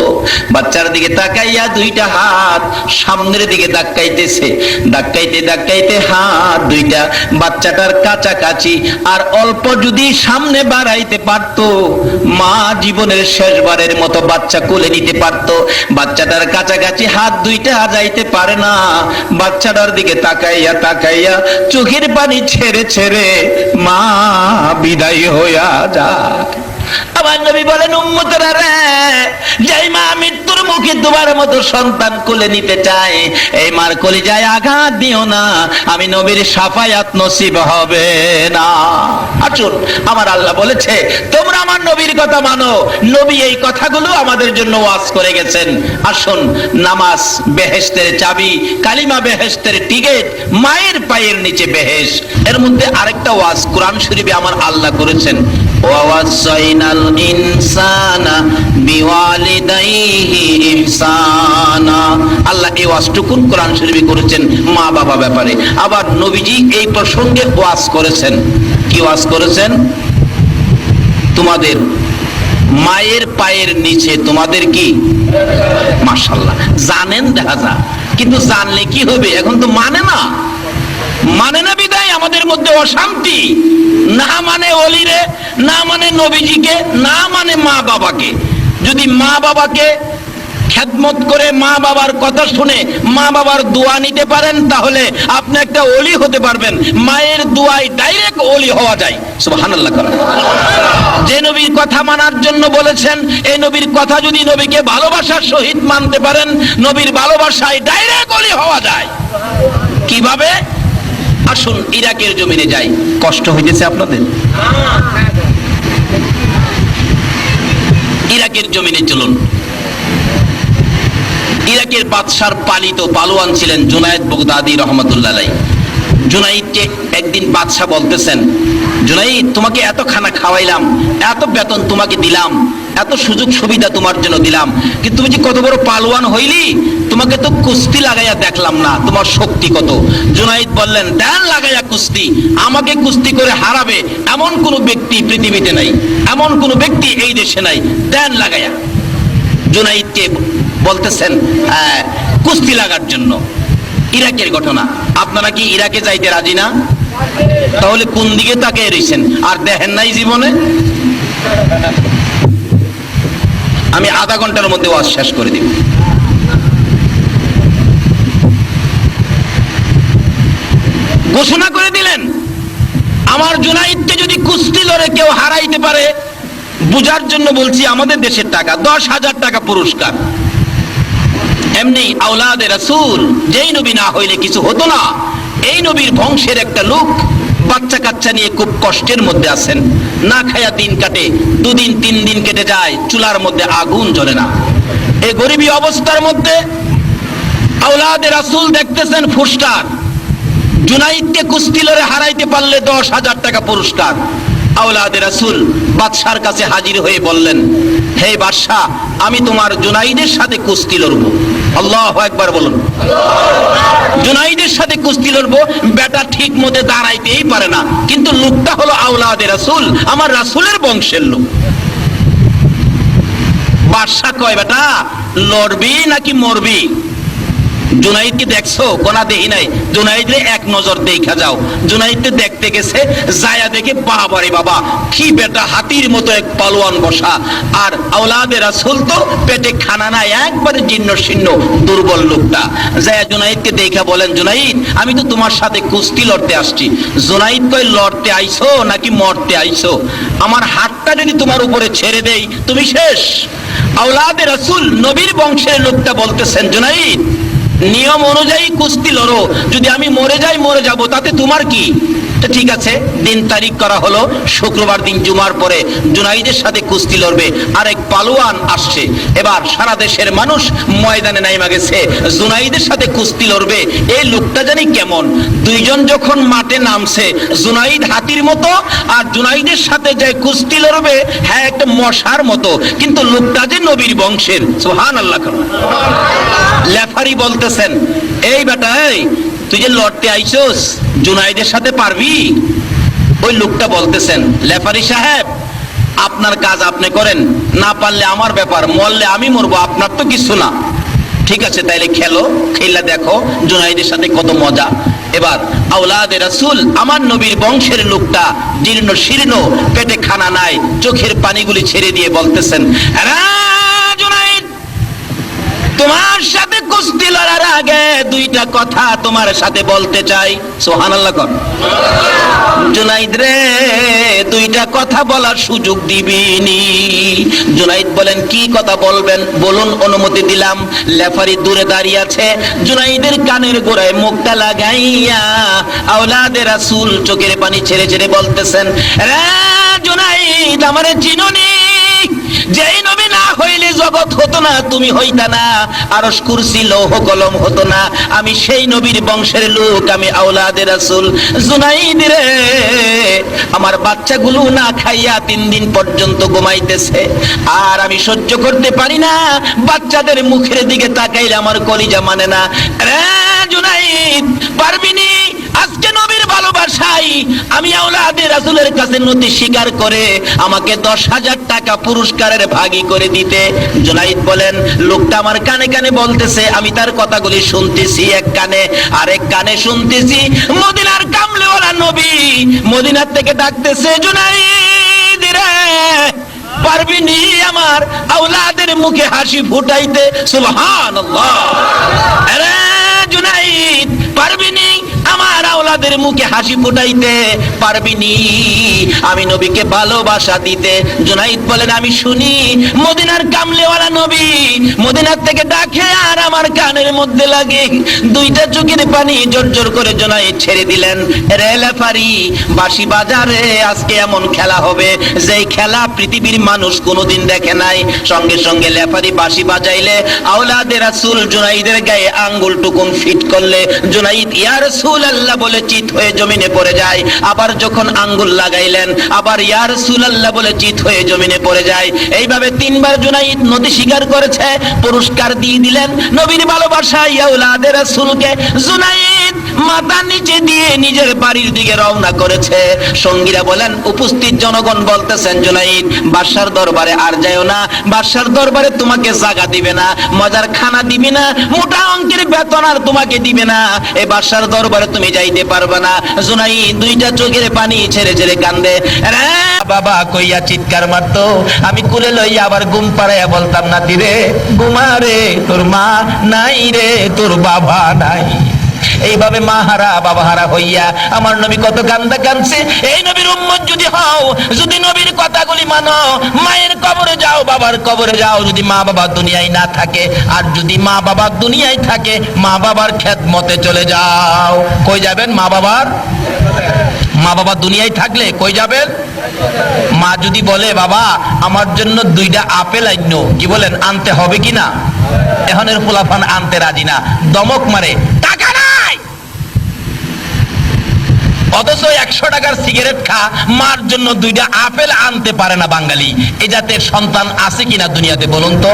বাচ্চার দিকে তাকাইয়া দুইটা হাত সামনের দিকে ধাক্কাইতেছে, ধাক্কাইতে ধাক্কাইতে হাত দুইটা বাচ্চাটার কাছাকাছি। আর অল্প যদি সামনে বাড়াইতে পারতো, মা জীবনের শেষবারের মতো বাচ্চা কোলে নিতে পারতো। বাচ্চাটার কাছাকাছি হাত দুইটা যাইতে পারে না। বাচ্চাটার দিকে তাকাইয়া তাকাইয়া চোখের পানি ছেড়ে ছেড়ে মা বিদায় হইয়া যায়। আমার নবী বলেন, উম্মতরা রে, যেই মা মৃত্যুর মুখে তোমার মতো সন্তান কোলে নিতে চায়, এই মার কলিজায় আঘাত দিও না, আমি নবীর শাফায়াত নসিব হবে না। আসুন, আমার আল্লাহ বলেছে তোমরা আমার নবীর কথা মানো। নবী এই কথাগুলো আমাদের জন্য ওয়াজ করে গেছেন। আসুন, নামাজ বেহেশতের চাবি, কালিমা বেহেশতের টিকেট, মায়ের পায়ের নিচে বেহেশ। এর মধ্যে আরেকটা ওয়াজ কোরআন শরীফে আমার আল্লাহ করেছেন, ওয়াসাইনাল ইনসানা বিওয়ালিদাইহি ইহসানা। আল্লাহ এই ওয়াজটুকুন কোরআন শরীফে করেছেন মা বাবা ব্যাপারে। আবার নবীজি এই প্রসঙ্গে ওয়াজ করেছেন। কি ওয়াজ করেছেন? তোমাদের মায়ের পায়ের নিচে তোমাদের কি, মাশাআল্লাহ, জানেন দেখা যায়, কিন্তু জানলে কি হবে, এখন তো মানে না। মানে না বিদায় আমাদের মধ্যে অশান্তি। না মানে অলিরে, না মানে নবীজিকে, না মানে মা বাবাকে। যদি মা বাবাকে খেদমত করে মা বাবার কথা শুনে মা বাবার দোয়া নিতে পারেন, তাহলে আপনি একটা অলি হতে পারবেন। মায়ের দোয়ায় ডাইরেক্ট অলি হওয়া যায়। সুবহানাল্লাহ। যে নবীর কথা মানার জন্য বলেছেন, এই নবীর কথা যদি নবীকে ভালোবাসার সহিত মানতে পারেন, নবীর ভালোবাসায় ডাইরেক্ট অলি হওয়া যায়। কিভাবে? আসুন ইরাকের জমিনে যাই। কষ্ট হইতেছে আপনাদের? ইরাকের জমিনে চলুন। ইরাকের বাদশার পালিত পালোয়ান ছিলেন জুনায়েদ বগদাদি রহমতুল্লাহ আলাইহি। জুনাইদকে একদিন বাদশা বলতেছেন, জুনাইদ, তোমাকে এত খানা খাওয়াইলাম, এত বেতন তোমাকে দিলাম, এত সুযোগ সুবিধা তোমার জন্য দিলাম, কিন্তু তুমি যে কত বড় পালোয়ান হইলি, তোমাকে তো কুস্তি লাগাইয়া দেখলাম না, তোমার শক্তি কত। জুনাইদ বললেন, দেন লাগাইয়া কুস্তি, আমাকে কুস্তি করে হারাবে এমন কোন ব্যক্তি পৃথিবীতে নাই, এমন কোন ব্যক্তি এই দেশে নাই, দেন লাগাইয়া। জুনাইদকে বলতেছেন কুস্তি লাগার জন্য। ইরাকের ঘটনা, আপনারা কি ইরাকে যাইতে রাজি না? তাহলে কোন দিকে তাকিয়ে রইছেন? আর দেখেন নাই জীবনে? আমি আধা ঘন্টার মধ্যে ওয়াজ শেষ করে দিব। ঘোষণা করে দিলেন, আমার জুনাইদকে যদি কুস্তি লড়ে কেউ হারাইতে পারে, বুঝার জন্য বলছি, আমাদের দেশের টাকা 10,000 টাকা পুরস্কার। এমনি আওলাদে রাসূল, যেই নবী না হইলে কিছু হতো না, এই নবীর বংশের একটা লোক বাচ্চা কাচ্চা নিয়ে খুব কষ্টের মধ্যে আছেন, না খায়া দিন কাটে, 2 দিন 3 দিন কেটে যায়, চুলার মধ্যে আগুন জ্বলে না। এই গরিবী অবস্থার মধ্যে আওলাদে রাসূল দেখতেছেন ফুস্টার, জুনাইদকে কুস্তি লড়ে হারাইতে পারলে 10,000 টাকা পুরস্কার। আওলাদে রাসূল বাদশার কাছে হাজির হয়ে বললেন, হে বাদশা, আমি তোমার জুনাইদের সাথে কুস্তি লড়বো। আল্লাহু আকবার বলুন। জুনাইদের সাথে কুস্তি লড়বো। বেটা ঠিক মতে দাঁড়াইতেই পারে না, কিন্তু লোকটা হলো আওলাদে রাসূল, আমার রাসূলের বংশের লোক। বাদশা কয়, বেটা লড়বি নাকি মরবি? জুনাইদকে দেখছো? কোনা দেখি নাই। জুনাইদরে এক নজর দেখা যাও। জুনাইদকে দেখতে গেছে, যায়া দেখে বাবারে বাবা, কি বেটা হাতির মতো এক পালোয়ান বসা, আর আওলাদে রাসূল তো পেটে খানা নাই, একবারে জীর্ণ শীর্ণ দুর্বল লোকটা। যায়া জুনাইদকে দেখা বলেন, জুনাইদ, আমি তো তোমার সাথে কুস্তি লড়তে আসছি। জুনাইদ কয়, লড়তে আইছো নাকি মরতে আইছো? আমার হাতটা যদি তোমার উপরে ছেড়ে দেই, তুমি শেষ। আওলাদে রাসূল নবীর বংশের লোকটা বলতেছেন, জুনাইদ, নিয়ম অনুযায়ী কুস্তি লড়ো, যদি আমি মরে যাই মরে যাব, তাতে তোমার কি? তো ঠিক আছে, দিন তারিখ করা হলো, শুক্রবার দিন জুমার পরে জুনাইদের সাথে কুস্তি লড়বে। আরেক পালোয়ান আসছে। এবার সারা দেশের মানুষ ময়দানে নাইমা গেছে, জুনাইদের সাথে কুস্তি লড়বে। এই লোকটা জানি কেমন। দুইজন যখন মাঠে নামছে, জুনাইদ হাতির মতো, আর জুনাইদের সাথে যে কুস্তি লড়বে, হ্যাঁ একটা মশার মতো, কিন্তু লোকটা যে নবীর বংশের। সুবহানাল্লাহ। লেফারি বলতেছেন, এই বেটা, এই তুই যে লড়তে আইছস, জুনাইদের সাথে পারবি? ওই লোকটা বলতেছেন, লেফারি সাহেব আপনার কাজ আপনি করেন, না পারলে আমার ব্যাপার, মরলে আমি মরবো, আপনার তো কিছু না। ঠিক আছে তাইলে খেলো, খেলা দেখো জুনাইদের সাথে কত মজা। এবার আওলাদে রাসূল আমার নবীর বংশের লোকটা জীর্ণ শীর্ণ, পেটে খানা নাই, চোখের পানিগুলি ছেড়ে দিয়ে বলতেছেন, "আরে জুনাইদ, তোমার সাথে কুস্তি লড়ার আগে দুইটা কথা তোমার সাথে বলতে চাই।" সুবহানাল্লাহ কর। জুনাইদ রে, দুইটা কথা বলার সুযোগ দিবিনি। জুনাইদ বলেন, কি কথা বলবেন বলুন, অনুমতি দিলাম। লেফারি দূরে দাঁড়িয়ে আছে, জুনাইদের কানের গোড়ায় মুখটা লাগাইয়া আওলাদে রাসূল চোখের পানি ছেড়ে ছেড়ে বলতেছেন, রে জুনাইদ, আমারে চিনোনি? যেই নবী না হইলে জগৎ হতো না, তুমি হইতা না, আরশ কুরসি লৌহ কলম হতো না, আমি সেই নবীর বংশের লোক, আমি আওলাদে রাসূল। জুনাইদ রে, আমার বাচ্চাগুলো না খাইয়া 3 দিন পর্যন্ত ঘুমাইতেছে, আর আমি সহ্য করতে পারি না, বাচ্চাদের মুখের দিকে তাকাইলে আমার কলিজা মানে না। রে জুনাইদ, পারবিনি আজকে নবীর ভালোবাসাই আমি আওলাদে রাসূলের কাছে নতি স্বীকার করে আমাকে 10,000 টাকা পুরস্কারের ভাগী করে দিতে? জুনাইদ বলেন, লোকটা আমার কানে কানে বলতেছে, আমি তার কথাগুলি শুনতেছি, এক কানে, আরেক কানে শুনতেছি মদিনার কামলেওয়ালা নবী মদিনার থেকে ডাকতেছে, জুনাইদ রে, পারবিনি আমার আওলাদের মুখে হাসি ফুটাইতে? সুবহানাল্লাহ। আরে জুনাইদ, পারবিনি আমার আওলাদের মুখে হাসি ফুটাইতে? পারবিনি আমি নবীকে ভালোবাসা দিতে? জুনাইদ বলেন, আমি শুনি মদিনার কামলেওয়ালা নবী মদিনার থেকে ডাকে, আর আমার কানের মধ্যে লাগে, দুইটা চোখের পানি জোর করে জুনাইদ ছেড়ে দিলেন। রে লেফারি, বাঁশি বাজারে আজকে এমন খেলা হবে যেই খেলা পৃথিবীর মানুষ কোনোদিন দেখে নাই। সঙ্গে সঙ্গে লেফারি বাঁশি বাজাইলে আওলাদে রাসূল জুনাইদের গায়ে আঙ্গুল টুকুন ফিট করলে জুনাইদ ইয়া রাসূলুল্লাহ বলে চিত হয়ে জমিনে পড়ে যায়। আবার যখন আঙ্গুল লাগাইলেন, আবার ইয়া রাসূলুল্লাহ বলে চিত হয়ে জমিনে পড়ে যায়। এইভাবে 3 বার জুনাইদ নদী স্বীকার করেছে, পুরস্কার দিয়ে দিলেন নবীর ভালোবাসায় আওলাদে রাসূলকে। জুনাইদ মাথা নিচে দিয়ে নিজের বাড়ির দিকে রওনা করেছে। সঙ্গীরা বলেন, উপস্থিত জনগণ বলতেছেন, জুনাইদ বাদশার দরবারে আর যাও না, বাদশার দরবারে তোমাকে জায়গা দিবে না, মজার খানা দিবে না, মোটা অঙ্কের বেতন আর তোমাকে দিবে না, এই বাদশার দরবারে তুমি যাইতে পারবে না। জুনাইদ দুইটা চোখের পানি ছেড়ে ছেড়ে কান্দে, রে বাবা কইয়া চিৎকার মারতো। আমি কুলে লইয়া আবার ঘুম পাড়াইয়া বলতাম, না দিরে ঘুমারে, তোর মা নাই রে, তোর বাবা নাই। এইভাবে মা হারা বাবা হারা হইয়া আমার নবী কত কান্দা কাঁদছে। এই নবীর উম্মত যদি হও, যদি নবীর কথাগুলি মানো, মায়ের কবরে যাও, বাবার কবরে যাও, যদি মা বাবা দুনিয়ায় না থাকে, আর যদি মা বাবা দুনিয়ায় থাকে, মা বাবার খেদমতে চলে যাও। কই যাবেন? মা বাবা দুনিয়ায় থাকলে কই যাবেন? মা যদি বলে, বাবা আমার জন্য 2টা আপেল আইনো, কি বলেন, আনতে হবে কিনা? এখনের পোলাপান আনতে রাজি না, দমক মারে, টাকা নাই। অথচ 100 টাকার সিগারেট খা, মার জন্য 2টা আপেল আনতে পারে না বাঙালি। এই জাতের সন্তান আছে কিনা দুনিয়াতে বলুন তো?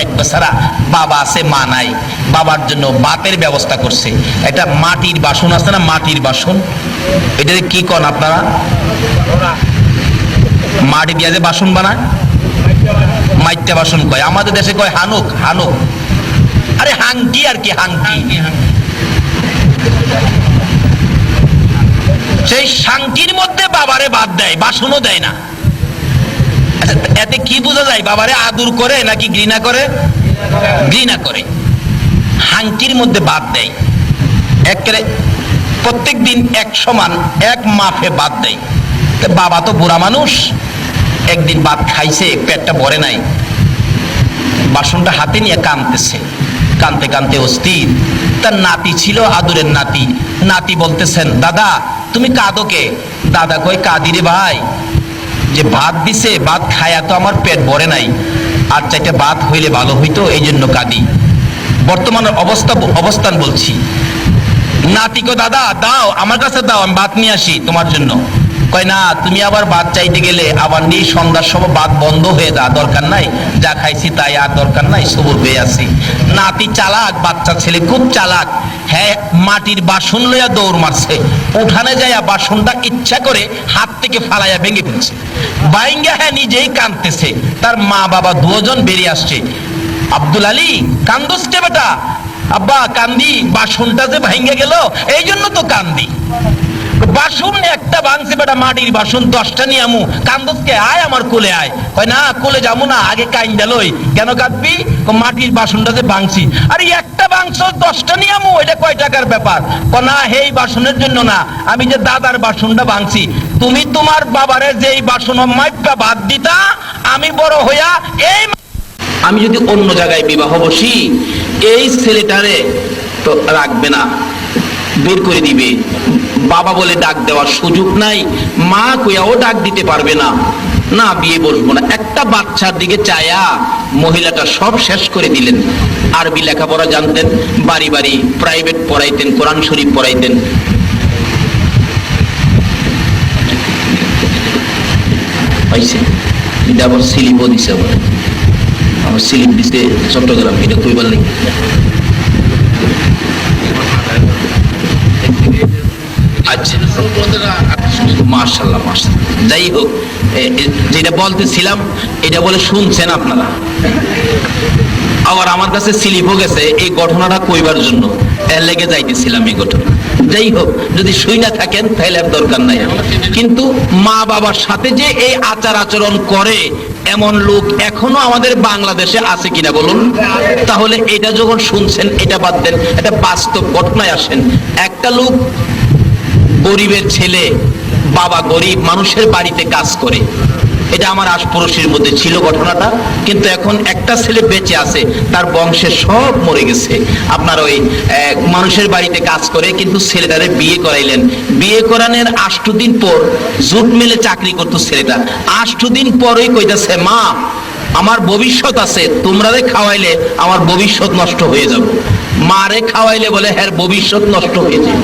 এক বেচারা বাবা আছে, মা নাই, বাবার জন্য বাতের ব্যবস্থা করছে। এটা মাটির বাসন আছে না, মাটির বাসন, এটা কি কন আপনারা? মাটি দিয়ে যে বাসন বানায়, মাইত্যা বাসন কয়, আমাদের দেশে কয় হানুক। আরে হাঙ্কি আর কি, হাঙ্কি। সেই শাঙ্কির মধ্যে বাবারে বাদ দেয়, বাসনও দেয় না। আচ্ছা, এতে কি বোঝা যায়? বাবারে আদর করে নাকি ঘৃণা করে? ঘৃণা করে। হাঙ্কির মধ্যে বাদ দেয়, একেবারে প্রত্যেক দিন এক সমান এক মাপে বাদ দেয়। বাবা তো বুড়া মানুষ, একদিন ভাত খাইছে, পেটটা ভরে নাই, বাসনটা হাতে নিয়ে কাঁদতেছে, কাঁদতে কাঁদতে অস্থির। তার নাতি ছিল, আদুরের নাতি। নাতি বলতেছেন, দাদা তুমি কাঁদো কে? দাদা কই, কাঁদি রে ভাই, যে ভাত দিছে, ভাত খায়া তো আমার পেট ভরে নাই, আর 4টা ভাত হইলে ভালো হইতো, এই জন্য কাঁদি। বর্তমানের অবস্থান বলছি। নাতি কো, দাদা দাও, আমার কাছে দাও, আমি ভাত নিয়ে আসি তোমার জন্য। কয় না, তুমি আবার ভাত চাইতে গেলে আবার নিয়ে সন্ধ্যার সময় ভাত বন্ধ হয়ে যা, দরকার নাই, যা খাইছি তাই, আর দরকার নাই, সবুর পেয়ে আছি। নাতি চালাক, বাচ্চা ছেলে খুব চালাক। হ্যাঁ, মাটির বাসন লইয়া দৌড় মারছে, উঠানে যাইয়া বাসনটা ইচ্ছা করে হাত থেকে ফালাইয়া ভেঙে ফেলছে। বাইঙ্গা হ্যাঁ নিজেই কাঁদতেছে, তার মা বাবা দুজন বেরিয়ে আসছে। আব্দুল আলী, কান্দোস কে বেটা? আব্বা কান্দি, বাসনটা যে ভাঙ্গে গেল এই জন্য তো কান্দি। বাসন একটা ভাঙছে বেটা, মাটির বাসন 10টা নিয়ে আমু, কান্দোসকে? আয় আমার কোলে আয়। কয় না, কোলে যাবো না, আগে কাইন্দা লই। কেন কাঁদবি? মাটির বাসনটা যে ভাঙছি। আরে একটা বাংশ 10টা নিয়ে আমু, এটা কয় টাকার ব্যাপার? কয় না, এই বাসনের জন্য না, আমি যে দাদার বাসনটা ভাঙছি। তুমি তোমার বাবারে যেই বাসন মাইপা বাদ দিতা, আমি বড় হইয়া এই, আমি যদি অন্য জায়গায় বিবাহ বসি, এই ছেলেটারে তো রাখবে না, বের করে দিবে। বাবা বলে ডাক দেওয়ার সুযোগ নাই, মা কইয়াও ডাক দিতে পারবে না। না, বিয়ে বসবো না। একটা বাচ্চার দিকে চায়া মহিলাটা সব শেষ করে দিলেন। আরবি লেখাপড়া জানতেন, বাড়ি বাড়ি প্রাইভেট পড়াইতেন, কোরআন শরীফ পড়াইতেন। পাইছে আবার স্লিপও দিছে, আমার স্লিপ দিছে চট্টগ্রাম, এটা কইবার নেই। আচ্ছা, মাশাআল্লাহ মাশাআল্লাহ। যাই হোক, যেটা বলতেছিলাম এটা বলে শুনছেন আপনারা। আবার আমার কাছে স্লিপও গেছে এই ঘটনাটা কইবার জন্য, এর লেগে যাইতেছিলাম এই ঘটনা। যাই হোক, যদি শুই না থাকেন তাহলে আর দরকার নাই। কিন্তু মা বাবার সাথে যে এই আচার আচরণ করে এমন লোক এখনো আমাদের বাংলাদেশে আছে কিনা বলুন? তাহলে এটা যখন শুনছেন এটা বাদ দেন, এটা বাস্তব ঘটনায় আসেন। একটা লোক, গরিবের ছেলে, বাবা গরিব, মানুষের বাড়িতে কাজ করে। এটা আমার আশপাশের মধ্যে ছিল ঘটনাটা, কিন্তু এখন একটা ছেলে বেঁচে আছে, তার বংশের সব মরে গেছে। আপনার ওই মানুষের বাড়িতে কাজ করে, কিন্তু ছেলেটারে বিয়ে করাইলেন। বিয়ে করানোর 8 দিন পর জুট মিলে চাকরি করতো ছেলেটা। 8 দিন পরেই কইতাছে, মা আমার ভবিষ্যৎ আছে, তোমরারে খাওয়াইলে আমার ভবিষ্যৎ নষ্ট হয়ে যাবে। মারে খাওয়াইলে বলে হ্যাঁ ভবিষ্যৎ নষ্ট হয়ে যাবে।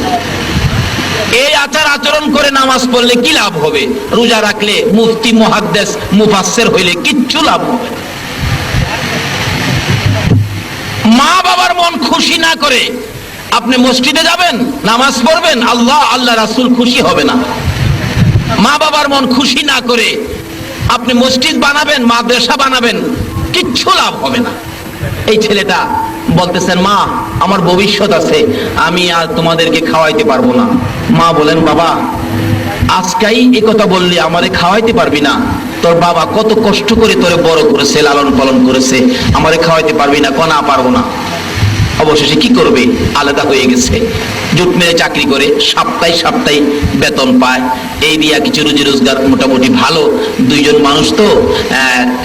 এই আচার আচরণ করে নামাজ পড়লে কি লাভ হবে? রোজা রাখলে, মুফতি মুহাদ্দিস মুফাসসির হইলে কিচ্ছু লাভ হবে না। মা বাবার মন খুশি না করে আপনি মসজিদে যাবেন, নামাজ পড়বেন, আল্লাহ আল্লাহ রাসূল খুশি হবে না। মা বাবার মন খুশি না করে আপনি মসজিদ বানাবেন, মাদ্রাসা বানাবেন, কিচ্ছু লাভ হবে না। এই ছেলেটা বলতেছেন, মা আমার ভবিষ্যৎ আছে, আমি আর তোমাদেরকে খাওয়াইতে পারবো না। মা বলেন, বাবা আজকেই এই কথা বললি আমারে খাওয়াইতে পারবি না? তোর বাবা কত কষ্ট করে তোরে বড় করেছে, লালন পালন করেছে, আমারে খাওয়াইতে পারবি না? না, পারবো না। অবশেষে কি করবে? আলাদা হয়ে গেছে, জুট মেরে চাকরি করে, সপ্তাহে বেতন পায়। এই দিয়া কিছু রুজি রোজগার মোটামুটি ভালো। দুইজন মানুষ তো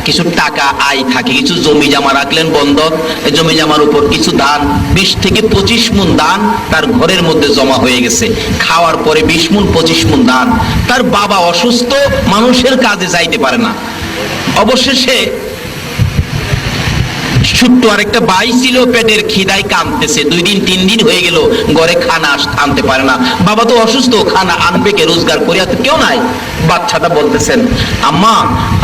কিছু টাকা আয় থাকে, কিছু জমি জমা রাখলেন বন্ধক, জমি জমার উপর কিছু দান, 20 থেকে 25 মণ দান তার ঘরের মধ্যে জমা হয়ে গেছে। খাওয়ার পরে 20 মণ 25 মণ দান। তার বাবা অসুস্থ, মানুষের কাজে যাইতে পারে না। অবশেষে ছোট্ট আরেকটা ভাই ছিল, পেটের খিদায় কাঁদতেছে, 2 দিন 3 দিন হয়ে গেল ঘরে খানা আনতে পারে না। বাবা তো অসুস্থ, খানা আনবে কে? রোজগার করে তো কেউ নাই। বাচ্চাটা বলতেছেন, আম্মা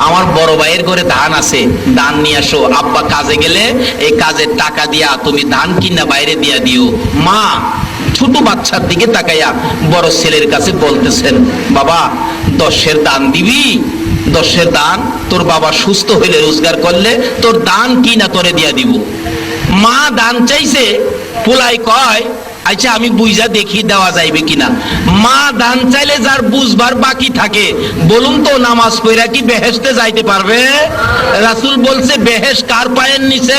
আমার বড় ভাইয়ের ঘরে ধান আছে, ধান নিয়ে আসো। আব্বা কাজে গেলে এই কাজের টাকা দিয়া তুমি ধান কিনা বাইরে দিয়া দিও। মা ছোট বাচ্চার দিকে তাকাইয়া বড় ছেলের কাছে বলতেছেন, বাবা 10-এর দান দিবি? 10-এর দান তোর বাবা সুস্থ হইলে, রোজগার করলে তোর দান কি না তোরে দিয়া দিব। মা দান চাইছে, পোলাই কয় আচ্ছা আমি বুঝা দেখি দেওয়া যাইবে কিনা। মা দান চাইলে যার বুঝবার বাকি থাকে, বলুন তো নামাজ পড়া কি বেহেশতে যাইতে পারবে? রাসূল বলছে বেহেশত কার পায়ের নিচে।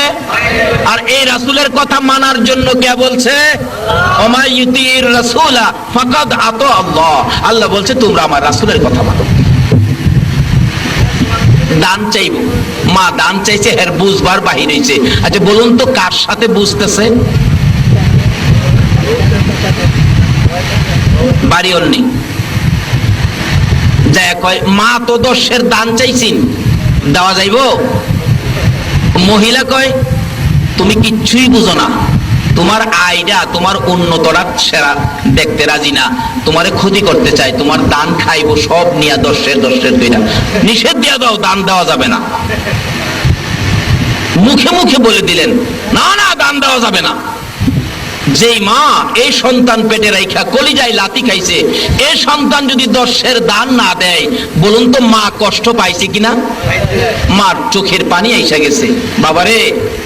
আর এই রাসূলের কথা মানার জন্য কে বলছে? ওমা ইউতির রাসূলা ফাকাদ আতা আল্লাহ। আল্লাহ বলছে তোমরা আমার রাসূলের কথা মানো। দান চাইব, মা দান চাইছে, এর বুঝবার বাহির হইছে। আচ্ছা বলুন তো কার সাথে বুঝতেছে? বাড়ি অন্যি যায় কয়, মা তো 10-এর দান চাইছিন, দেওয়া যাইব? মহিলা কয় তুমি কিচ্ছুই বুঝো না, তোমার আইডা তোমার উন্নতরা সেরা দেখতে রাজি না, তোমারে ক্ষতি করতে চায়, তোমার দান খাইবো সব নিয়া দশের দুইটা নিষেধ দিয়া দাও, দান দেওয়া যাবে না। মুখে মুখে বলে দিলেন না না দান দেওয়া যাবে না। যেই মা এই সন্তান পেটে রাইখা কলিজায় লাথি খাইছে, এই সন্তান যদি দশের দান না দেয়, বলুন তো মা কষ্ট পাইছে কিনা? মার চোখের পানি আইসা গেছে। বাবারে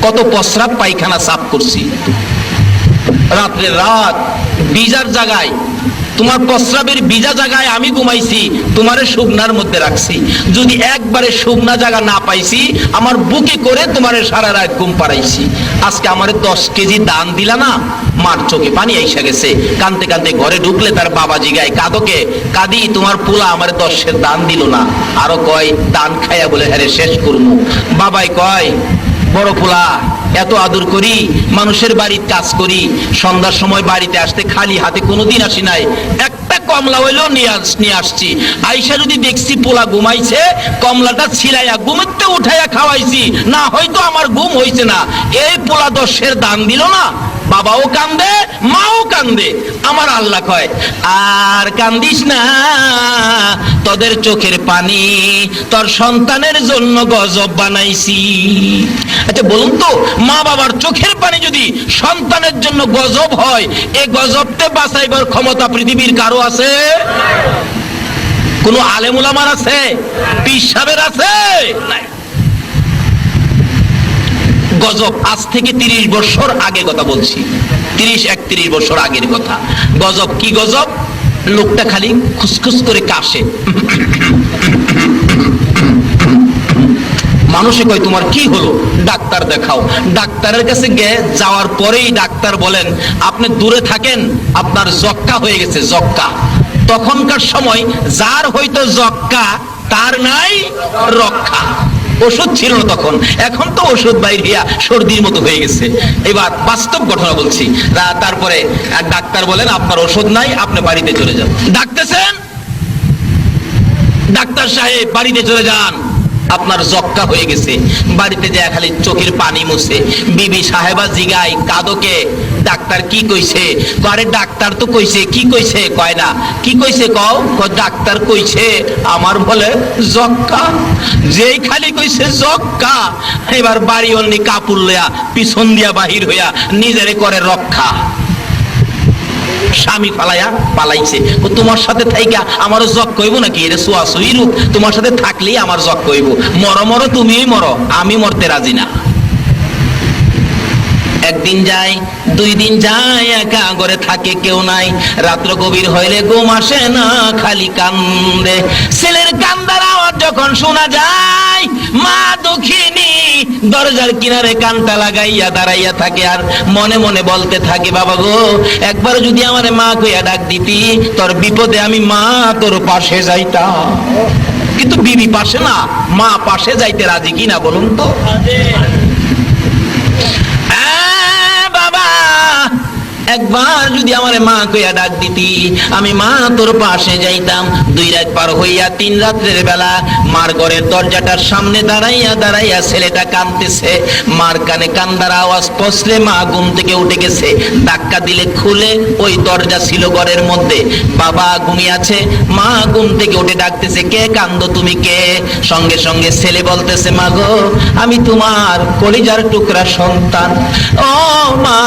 কত প্রস্রাব পায়খানা সাফ করছি, রাত্রে রাত বিজার জায়গায়, তোমার প্রস্রাবের বিজা জায়গায় আমি ঘুমাইছি, তোমারে শুকনার মধ্যে রাখছি। যদি একবারে শুকনা জায়গা না পাইছি, আমার বুকে করে তোমারে সারা রাত ঘুম পাড়াইছি। আজকে আমারে 10 কেজি দান দিলা না। মার চোখে পানি আইসা গেছে, কানতে কানতে ঘরে ঢুকলে তার বাবা জিগায় কাদোকে, কাদি তোমার পোলা আমারে 10-এর দান দিল না। আরো কয় দান খাইয়া বলে হ্যাঁ শেষ করমু। বাবাই কয় বড় পোলা এত আদর করি, মানুষের বাড়ির কাজ করি, সন্ধ্যার সময় বাড়িতে আসতে খালি হাতে কোনোদিন আসি নাই, একটা কমলা হইলেও নিয়ে আসছি। আইসা যদি দেখছি পোলা ঘুমাইছে, কমলাটা ছিলাইয়া ঘুমতে উঠাইয়া খাওয়াইছি, না হয়তো আমার ঘুম হইছে না। এই পোলা 10-এর দান দিল না। বাবাও কান্দে, মাও কান্দে। আমার আল্লাহ কয় আর কান্দিস না, তোদের চোখের পানি তোর সন্তানের জন্য গজব বানাইছি। আচ্ছা বলুন তো, মা বাবার চোখের পানি যদি সন্তানের জন্য গজব হয়, এই গজবতে বাঁচাইবার ক্ষমতা পৃথিবীর কারো আছে? কোন আলেম উলামার আছে? পীর সাহেবের আছে? নাই। গজব আজ থেকে 30 বছর আগে কথা বলছি, 30-31 বছর আগের কথা। গজব কি গজব? লোকটা খালি খুসখুস করে কাশে, মানুষে কয় তোমার কি হলো, ডাক্তার দেখাও। ডাক্তারের কাছে যাওয়ার পরেই ডাক্তার বলেন আপনি দূরে থাকেন, আপনার যক্কা হয়ে গেছে, যক্কা। তখনকার সময় যার হয়তো যক্কা তার নাই রক্ষা। ওষুধ ছিল না তখন, এখন তো ওষুধ বাইরিয়া সর্দির মতো হয়ে গেছে। এবার বাস্তব ঘটনা বলছি। তারপরে ডাক্তার বলেন আপনার ওষুধ নাই, আপনি বাড়িতে চলে যান। ডাকতেছেন, ডাক্তার সাহেব বাড়িতে চলে যান, আপনার যক্কা হয়ে গেছে। বাড়িতে যায় খালি চোখের পানি মুছে। বিবি সাহেবা জিগায় কাদোকে ডাক্তার কি কইছে? আরে ডাক্তার তো কইছে। কি কইছে? কয় না। কি কইছে কও? ডাক্তার কইছে আমার বলে যক্কা। যেই খালি কইছে যক্কা, এবার বাড়ি অন্যি কাপড় লইয়া পিছন দিয়া বাহির হইয়া নিজেরে করে রক্ষা। স্বামী পালাইয়া পালাইছে। ও তোমার সাথে থাইকা আমারও জগ কইব নাকি? এটা সুয়াসুই রূপ, তোমার সাথে থাকলেই আমার জগ কইব। মরো মরো, তুমিই মরো, আমি মরতে রাজি না। একদিন যায়, 2 দিন যায়, একা ঘরে থাকে কেউ নাই। রাত্র গভীর হইলে ঘুম আসে না, খালি কান্দে। ছেলের কান্দার আওয়াজ যখন শোনা যায়, মা দুঃখিনী দরজার কিনারে কানটা লাগাইয়া দাঁড়াইয়া থাকে আর মনে মনে বলতে থাকে বাবা গো, একবার যদি আমারে মা কইয়া ডাক দিতি, তোর বিপদে আমি মা তোর পাশে যাইতাম। কিন্তু বিবি পাশে না, মা পাশে যাইতে রাজি কিনা বলুন তো? একবার যদি আমারে মা কইয়া ডাক দিতি, আমি মা তোর পাশে যাইতাম। 2 রাত পার হইয়া 3 রাত্রের বেলা মার ঘরের দরজাটার সামনে দাঁড়াইয়া দাঁড়াইয়া ছেলেটা কাঁদতেছে। মার কানে কান্দার আওয়াজ পৌঁছলে মা ঘুম থেকে উঠে গেছে। ধাক্কা দিলে খুলে, ওই দরজা ছিল ঘরের মধ্যে। বাবা ঘুমিয়ে আছে, মা ঘুম থেকে উঠে ডাকতেছে কে কান্দো তুমি কে? সঙ্গে সঙ্গে ছেলে বলতেছে মা গো, আমি তোমার কলিজার টুকরা সন্তান। ও মা,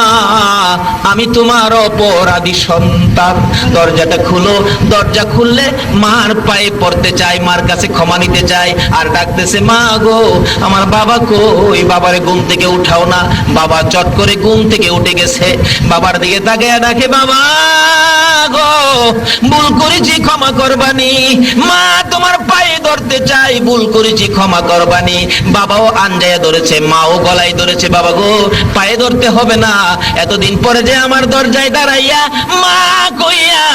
আমি তোমার অপরাধী সন্তান। দরজাটা খুলো। দরজা খুললে মার পায়ে পড়তে চায়, মার কাছে ক্ষমা নিতে চায়, আর ডাকতেছে মা গো, আমার বাবা কই? বাবারে ঘুম থেকে উঠাও না। বাবা চট করে ঘুম থেকে উঠে গেছে। বাবার দিকে তাকিয়ে ডাকে বাবা গো, ভুল করেছি ক্ষমা করবানি। মা তোমার পায়ে ধরতে চাই, ভুল করেছি ক্ষমা করবানি। বাবাও আঞ্জায়া ধরেছে, মাও গলায় ধরেছে। বাবা গো, পায়ে ধরতে হবে না, এতদিন পরে যে আমার দরজায় দাঁড়াইয়া মা কইয়া